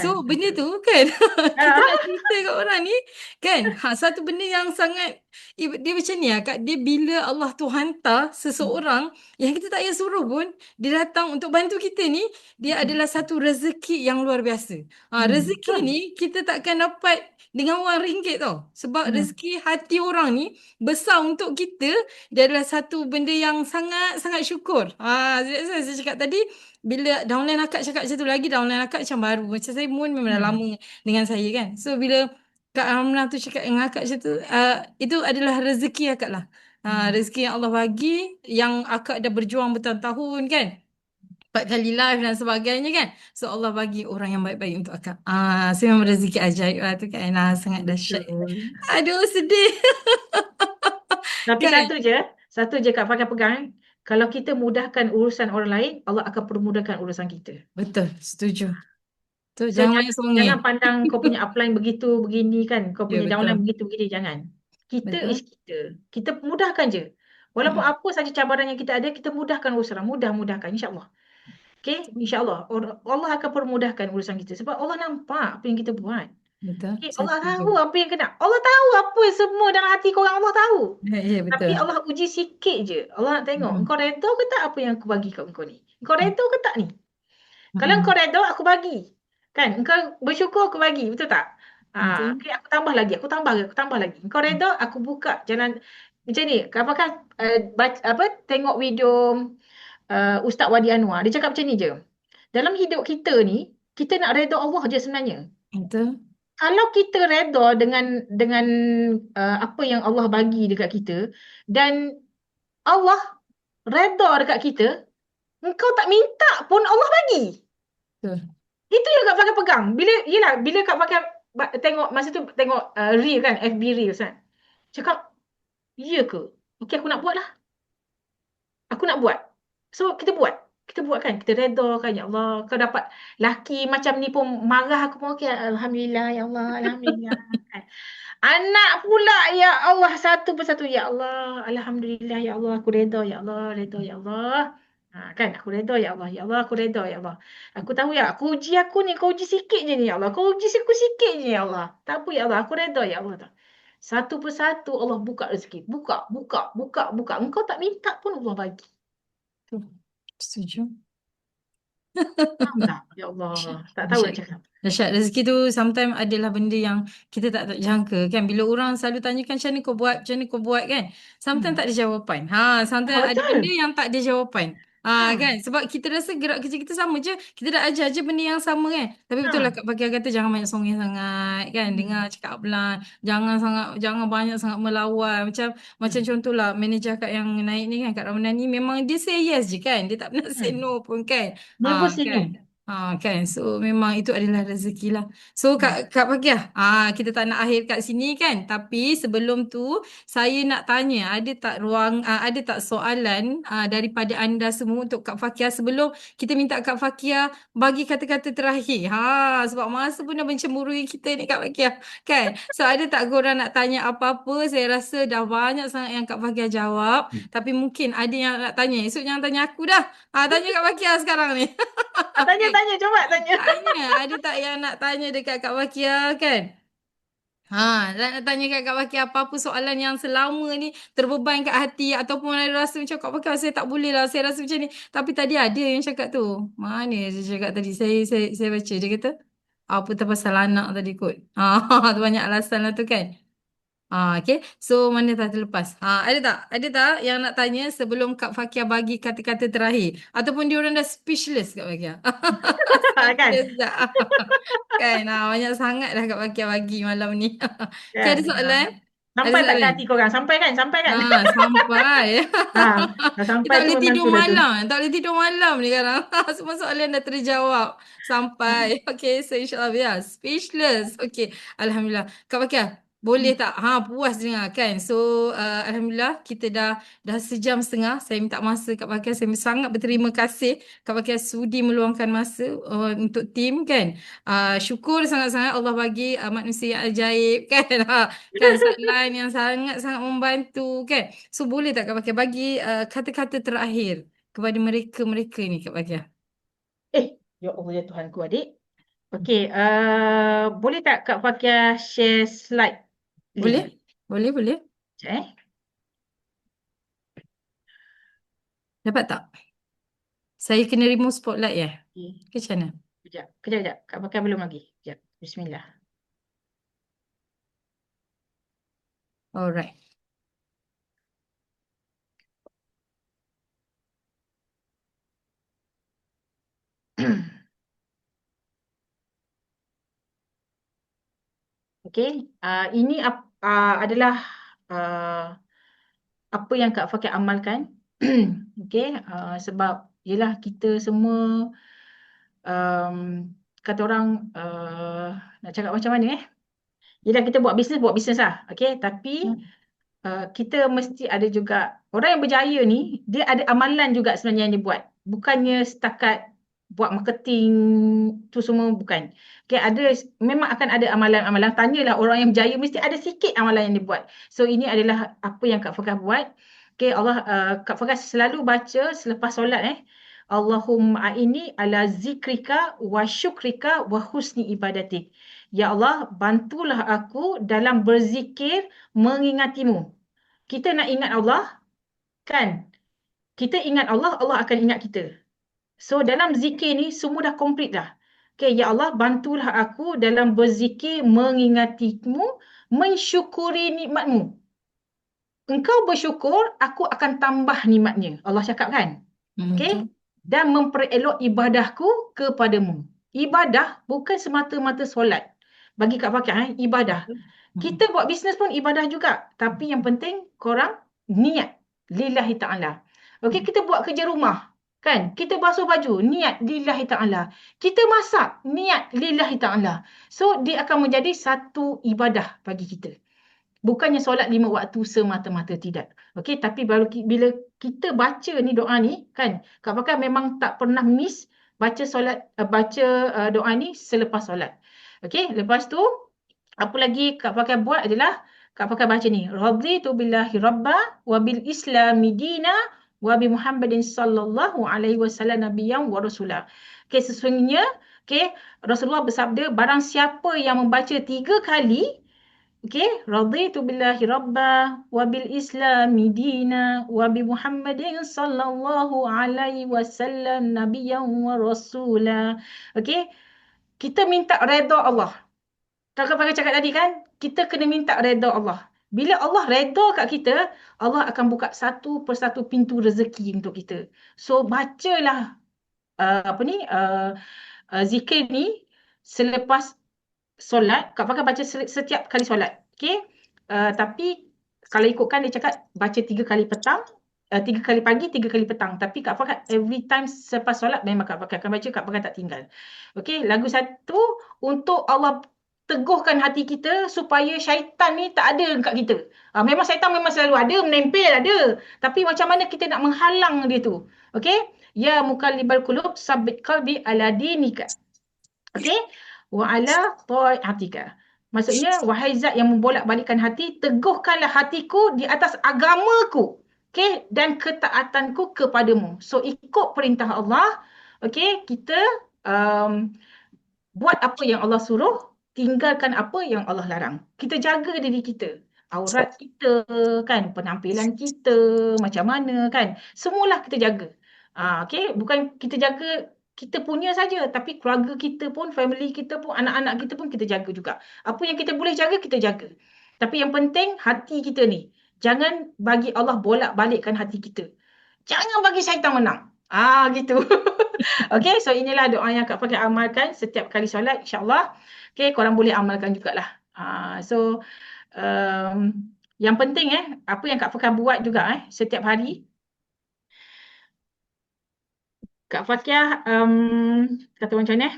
So, Kan? benda tu kan, kita Ha. nak cerita kat orang ni, kan, satu benda yang sangat, dia macam ni lah, Kak. Dia bila Allah tu hantar seseorang yang kita tak payah suruh pun, dia datang untuk bantu kita ni, dia adalah satu rezeki yang luar biasa. Rezeki Betul. ni, kita takkan dapat dengan wang ringgit tau. Sebab Hmm. rezeki hati orang ni besar untuk kita, dia adalah satu benda yang sangat-sangat syukur. Saya cakap tadi, bila downline akak cakap macam tu lagi, downline akak macam baru. Macam saya pun memang dah lama Hmm. dengan saya kan. So, bila Kak Amnah tu cakap dengan akak macam tu, itu adalah rezeki akak lah. Hmm. Rezeki yang Allah bagi, yang akak dah berjuang bertahun-tahun kan. 4 kali live dan sebagainya kan. So Allah bagi orang yang baik-baik untuk akak. So memang rezeki ajaib lah tu kan. Sangat dahsyat. Betul. Aduh sedih. Tapi Kan? satu je Kak Fakir pegang. Kalau kita mudahkan urusan orang lain, Allah akan permudahkan urusan kita. Betul, setuju. Betul. So Jangan banyak jangan songeh. pandang kau punya upline begitu begini kan, kau Ya, punya downline betul. begitu begini, jangan. Kita is Betul. kita. Kita mudahkan je. Walaupun Mm-mm. apa saja cabaran yang kita ada, kita mudahkan urusan. Mudah-mudahkan insya-Allah. Okey, insya-Allah Allah akan permudahkan urusan kita sebab Allah nampak apa yang kita buat. Betul. Okey, Saya Allah setuju. tahu apa yang kena. Allah tahu apa yang semua dalam hati korang, Allah tahu. Ya, ya, Tapi betul. Allah uji sikit je. Allah nak tengok Mm-mm. engkau redha ke tak apa yang aku bagi kat engkau ni. Engkau redha ke tak ni? Kalau engkau Mm-mm. redha, aku bagi. Kan? Engkau bersyukur, aku bagi. Betul tak? Betul. Okay, aku tambah lagi. Aku tambah lagi. Engkau redha, aku buka jalan. Macam ni. Apakah tengok video Ustaz Wadi Anwar. Dia cakap macam ni je. Dalam hidup kita ni, kita nak redha Allah je sebenarnya. Betul. Kalau kita redha dengan apa yang Allah bagi dekat kita dan Allah redha dekat kita, engkau tak minta pun Allah bagi. Betul. Itu yang Kak Fakir pegang. Bila Kak Fakir tengok masa tu tengok reel kan, FB Reels kan. Cakap, ya ke? Okey, aku nak buat lah. Aku nak buat. So kita buat. Kita buat kan. Kita redha kan. Ya Allah, kau dapat laki macam ni pun marah aku pun okey. Alhamdulillah ya Allah, alhamdulillah. Kan. Anak pula ya Allah satu persatu ya Allah. Alhamdulillah ya Allah, aku redha ya Allah, redha ya Allah. Kan aku redha ya Allah, ya Allah aku redha ya Allah. Aku tahu ya, aku ni, kau uji sikit je ni ya Allah. Kau uji aku sikit je ya Allah. Tak apa ya Allah, aku redha ya Allah. Satu persatu Allah buka rezeki. Buka, buka, buka, buka. Engkau tak minta pun Allah bagi. Betul. Setuju. Faham tak? Ya Allah. Tak tahu nak Dahsyat. cakap. Dahsyat rezeki tu sometimes adalah benda yang kita tak jangka kan. Bila orang selalu tanyakan macam ni kau buat, macam ni kau buat kan. Sometimes Hmm. tak ada jawapan. Ha, sometimes ada benda Betul. yang tak ada jawapan. Ha Ha. kan. Sebab kita rasa gerak kerja kita sama je. Kita dah ajar je benda yang sama kan. Tapi betul lah Ha. Kak Bakia kata jangan banyak songih sangat kan. Dengar Hmm. cakap pelan. Jangan banyak sangat melawan. Macam Hmm. contohlah manager Kak yang naik ni kan Kak Ramadan ni memang dia say yes je kan. Dia tak pernah say Hmm. no pun kan. Never Ha say kan. no. Kan, so memang itu adalah rezeki lah. So Hmm. Kak Pakiah, kita tak nak akhir kat sini kan. Tapi sebelum tu saya nak tanya, ada tak soalan daripada anda semua untuk Kak Fakia sebelum kita minta Kak Fakia bagi kata-kata terakhir. Sebab masa pun dah mencemburui kita ni Kak Fakia. Kan? So ada tak korang nak tanya apa-apa? Saya rasa dah banyak sangat yang Kak Fakia jawab. Tapi mungkin ada yang nak tanya. Esok jangan tanya aku dah. Tanya Kak Fakia sekarang ni. Tanya, Kan? tanya, coba tanya. Tanya, ada tak yang nak tanya dekat Kak Wakia kan? Nak tanya kat Kak Wakia apa-apa soalan yang selama ni terbeban kat hati ataupun ada rasa macam Kak Wakia saya tak boleh lah, saya rasa macam ni. Tapi tadi ada yang cakap tu. Mana dia cakap tadi? Saya baca dia kata apa tu pasal anak tadi kot. Tu banyak alasan lah tu kan. Okay. So, mana tak terlepas? Ada tak? Ada tak yang nak tanya sebelum Kak Fakia bagi kata-kata terakhir? Ataupun diorang dah speechless Kak Fakia? Kan? Speechless dah. Kan? Banyak sangat dah Kak Fakia bagi malam ni. Okay, Kan? ada soalan? Ada Sampai tak ke soalan? hati korang? Sampai kan? Sampai kan? Sampai. Ha, dah Dia sampai tak tu boleh memang tidur sudah tu. malam. Tak boleh tidur malam ni sekarang. Semua soalan dah terjawab. Sampai. Okay, so insyaAllah. Ya, speechless. Okay, Alhamdulillah. Kak Fakia, boleh tak? Puas dengar kan? So, Alhamdulillah, kita dah sejam setengah. Saya minta masa Kak Fakia. Saya sangat berterima kasih. Kak Fakia sudi meluangkan masa untuk tim kan? Syukur sangat-sangat Allah bagi manusia yang ajaib kan? Kan, sideline yang sangat-sangat membantu kan? So boleh tak Kak Fakia bagi kata-kata terakhir kepada mereka-mereka ni Kak Fakia? Ya Allah ya Tuhanku adik. Okey, boleh tak Kak Fakia share slide link? Boleh? Boleh, boleh. Sekejap Dapat tak? Saya kena remove spotlight ya? Okey, Ke macam mana? kejap. Kak Fakia belum lagi. Sekejap. Bismillah. Alright. Okey, ini adalah uh, apa yang Kak Fakir amalkan. Okey, sebab yelah kita semua um, kata orang nak cakap macam mana yelah kita buat bisnes lah. Okey, tapi kita mesti ada juga orang yang berjaya ni, dia ada amalan juga sebenarnya yang dia buat. Bukannya setakat buat marketing tu semua bukan. Okay, memang akan ada amalan-amalan. Tanyalah orang yang berjaya, mesti ada sikit amalan yang dia buat. So ini adalah apa yang Kak Fakah buat. Okay, Kak Fakah selalu baca selepas solat Allahumma a'inni ala zikrika wa syukrika wa husni ibadatik. Ya Allah, bantulah aku dalam berzikir mengingatimu. Kita nak ingat Allah, kan? Kita ingat Allah, Allah akan ingat kita. So dalam zikir ni semua dah komplit dah. Okay, ya Allah, bantulah aku dalam berzikir mengingatimu, mensyukuri nikmatmu. Engkau bersyukur, aku akan tambah nikmatnya. Allah cakap kan? Betul. Okay? Dan memperelok ibadahku kepadamu. Ibadah bukan semata-mata solat. Bagi Kak Fakir, ibadah. Kita buat bisnes pun ibadah juga. Tapi yang penting, korang niat. Lillahi ta'ala. Okay, kita buat kerja rumah. Kan? Kita basuh baju. Niat lillahi ta'ala. Kita masak. Niat lillahi ta'ala. So, dia akan menjadi satu ibadah bagi kita. Bukannya solat 5 waktu semata-mata, tidak. Okey, tapi bila kita baca ni doa ni, kan, Kak Fakar memang tak pernah miss baca doa ni selepas solat. Okey, lepas tu apa lagi Kak Fakar buat adalah Kak Fakar baca ni, raditu billahi rabba wa bil islami dina wa bi Muhammadin sallallahu alaihi wasallam nabiyyan wa rasula. Okey, sesungguhnya Rasulullah bersabda, barang siapa yang membaca 3 kali, raditu billahi rabba wa bil islami dina wa bi Muhammadin sallallahu alaihi wasallam nabiyyan wa rasula. Okey, kita minta redha Allah. Kakak pakai cakap tadi kan, kita kena minta redha Allah. Bila Allah redha kat kita, Allah akan buka satu persatu pintu rezeki untuk kita. So bacalah zikir ni selepas solat. Kak Fakar baca setiap kali solat. Okay? Tapi kalau ikutkan dia cakap baca 3 kali petang, 3 kali pagi, 3 kali petang. Tapi Kak Fakar every time selepas solat memang Kak Fakar akan baca, Kak Fakar tak tinggal. Okay? Lagu satu untuk Allah teguhkan hati kita supaya syaitan ni tak ada dekat kita. Memang syaitan memang selalu ada, menempel ada. Tapi macam mana kita nak menghalang dia tu? Okay? Ya mukallibal qulub, sabbit qalbi ala dinika. Okay? Wa ala ta'atika. Maksudnya, wahai zat yang membolak-balikkan hati, teguhkanlah hatiku di atas agamaku. Okay? Dan ketaatanku kepadamu. So, ikut perintah Allah. Okay? Kita buat apa yang Allah suruh, tinggalkan apa yang Allah larang. Kita jaga diri kita. Aurat kita, kan? Penampilan kita, macam mana, kan? Semualah kita jaga. Okay? Bukan kita jaga kita punya saja, tapi keluarga kita pun, family kita pun, anak-anak kita pun kita jaga juga. Apa yang kita boleh jaga, kita jaga. Tapi yang penting, hati kita ni. Jangan bagi Allah bolak-balikkan hati kita. Jangan bagi syaitan menang. Gitu. Okay, so inilah doa yang Kak Fakir amalkan setiap kali solat, insyaAllah. Okay, korang boleh amalkan jugalah. So, yang penting apa yang Kak Fakir buat juga setiap hari, Kak Fakir kata macam mana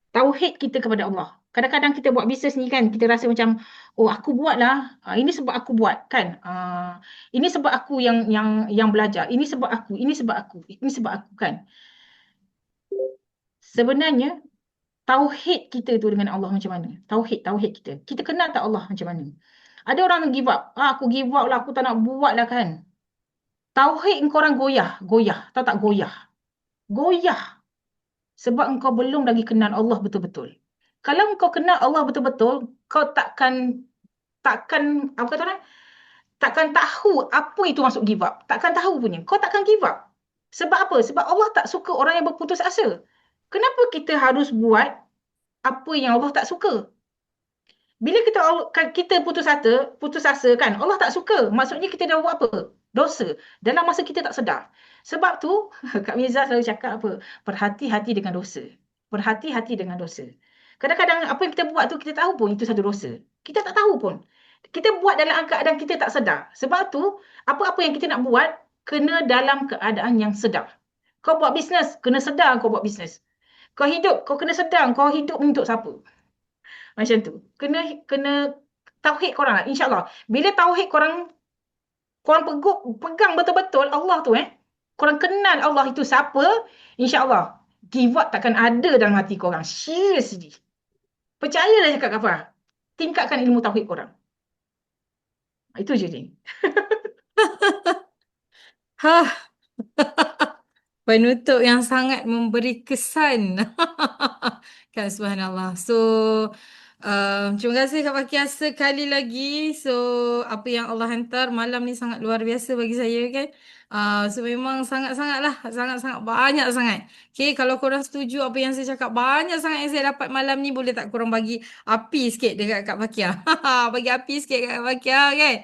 tauhid kita kepada Allah. Kadang-kadang kita buat bisnes ni kan, kita rasa macam, oh aku buatlah, ini sebab aku buat kan. Ini sebab aku yang belajar, ini sebab aku, ini sebab aku, ini sebab aku kan. Sebenarnya tauhid kita tu dengan Allah macam mana? Tauhid kita. Kita kenal tak Allah macam mana? Ada orang give up. Aku give up lah, aku tak nak buat lah kan. Tauhid engkau orang goyah. Tahu tak goyah? Goyah. Sebab engkau belum lagi kenal Allah betul-betul. Kalau engkau kenal Allah betul-betul, kau takkan apa kata orang? Takkan tahu apa itu maksud give up. Takkan tahu punya. Kau takkan give up. Sebab apa? Sebab Allah tak suka orang yang berputus asa. Kenapa kita harus buat apa yang Allah tak suka? Bila kita putus asa kan, Allah tak suka. Maksudnya kita dah buat apa? Dosa. Dalam masa kita tak sedar. Sebab tu, Kak Mirza selalu cakap apa? Berhati-hati dengan dosa. Berhati-hati dengan dosa. Kadang-kadang apa yang kita buat tu, kita tahu pun itu satu dosa. Kita tak tahu pun. Kita buat dalam keadaan kita tak sedar. Sebab tu, apa-apa yang kita nak buat, kena dalam keadaan yang sedar. Kau buat bisnes, kena sedar kau buat bisnes. Kau hidup, kau kena sedar kau hidup untuk siapa. Macam tu. Kena tauhid korang lah, insya-Allah. Bila tauhid korang pegang betul-betul Allah tu Korang kenal Allah itu siapa, insya-Allah give up takkan ada dalam hati korang. Seriously. Percayalah cakap Kafar. Tingkatkan ilmu tauhid korang. Itu je, Jin. Hah, penutup yang sangat memberi kesan. Kan subhanallah. So, terima kasih Kak Fakia sekali lagi. So, apa yang Allah hantar malam ni sangat luar biasa bagi saya kan. So memang sangat-sangat lah, sangat-sangat banyak sangat. Okay, kalau korang setuju apa yang saya cakap, banyak sangat yang saya dapat malam ni, boleh tak korang bagi api sikit dekat Kak Fakia? Bagi api sikit dekat Kak Fakia kan.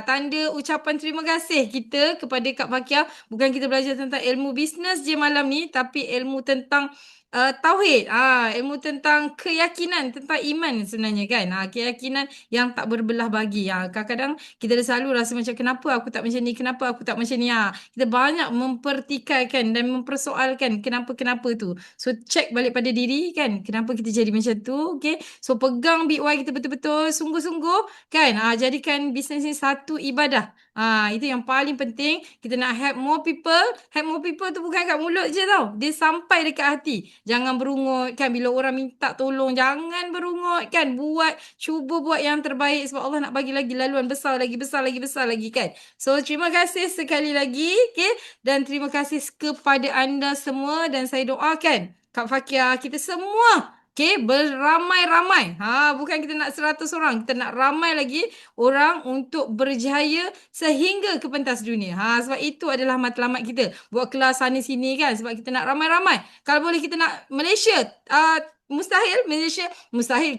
Tanda ucapan terima kasih kita kepada Kak Fakia. Bukan kita belajar tentang ilmu bisnes je malam ni, tapi ilmu tentang tauhid, ilmu tentang keyakinan, tentang iman sebenarnya kan. Keyakinan yang tak berbelah bagi. Kadang-kadang kita dah selalu rasa macam kenapa aku tak macam ni, kenapa aku tak macam ni. Kita banyak mempertikaikan dan mempersoalkan kenapa-kenapa tu. So check balik pada diri kan, kenapa kita jadi macam tu. Okay. So pegang big why kita betul-betul sungguh-sungguh kan. Jadikan bisnes ni satu ibadah. Itu yang paling penting. Kita nak help more people. Help more people tu bukan kat mulut je tau. Dia sampai dekat hati. Jangan berungut kan. Bila orang minta tolong, jangan berungut kan. Cuba buat yang terbaik sebab Allah nak bagi lagi laluan besar lagi, besar lagi, besar lagi kan. So, terima kasih sekali lagi. Okay. Dan terima kasih kepada anda semua. Dan saya doakan Kak Fakia, kita semua okay, beramai-ramai. Bukan kita nak 100 orang. Kita nak ramai lagi orang untuk berjaya sehingga ke pentas dunia. Sebab itu adalah matlamat kita. Buat kelas sana sini kan. Sebab kita nak ramai-ramai. Kalau boleh kita nak Malaysia. Mustahil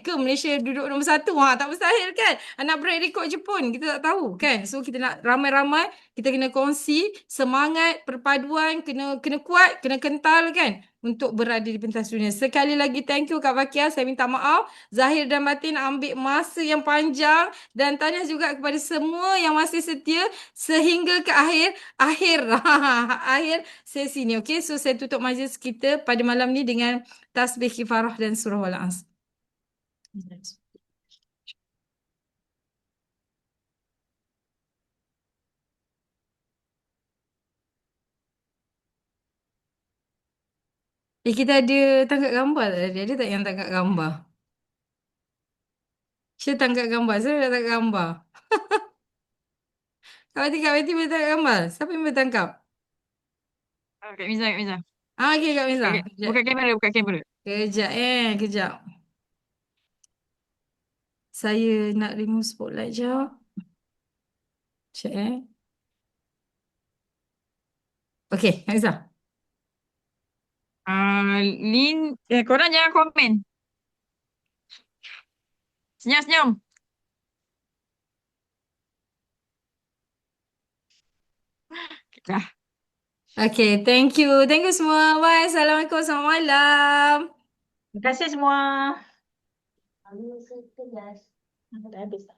ke Malaysia duduk nombor satu? Tak mustahil kan. Nak break rekod Jepun. Kita tak tahu kan. So kita nak ramai-ramai. Kita kena kongsi semangat, perpaduan. Kena kuat, kena kental kan. Untuk berada di pentas dunia. Sekali lagi thank you Kak Fakia. Saya minta maaf. Zahir dan batin ambil masa yang panjang. Dan tanya juga kepada semua yang masih setia sehingga ke akhir sesi ni. Okay, so saya tutup majlis kita pada malam ni dengan tasbih kifarah dan surah Wal-As. Kita ada tangkap gambar tak tadi? Ada tak yang tangkap gambar? Saya tangkap gambar. Saya dah tangkap gambar. Kak Betty boleh tangkap gambar? Siapa yang boleh tangkap? Kak Miza, Kak Miza. Okey Kak Miza. Kejap. Buka kamera, buka kamera. Kejap kejap. Saya nak remove spotlight jap. Sekejap Okey, Kak Miza. Korang jangan komen. Senyum-senyum. Dah. Okey, thank you. Thank you semua. Bye. Assalamualaikum. Selamat malam. Terima kasih semua. Dah habis tak?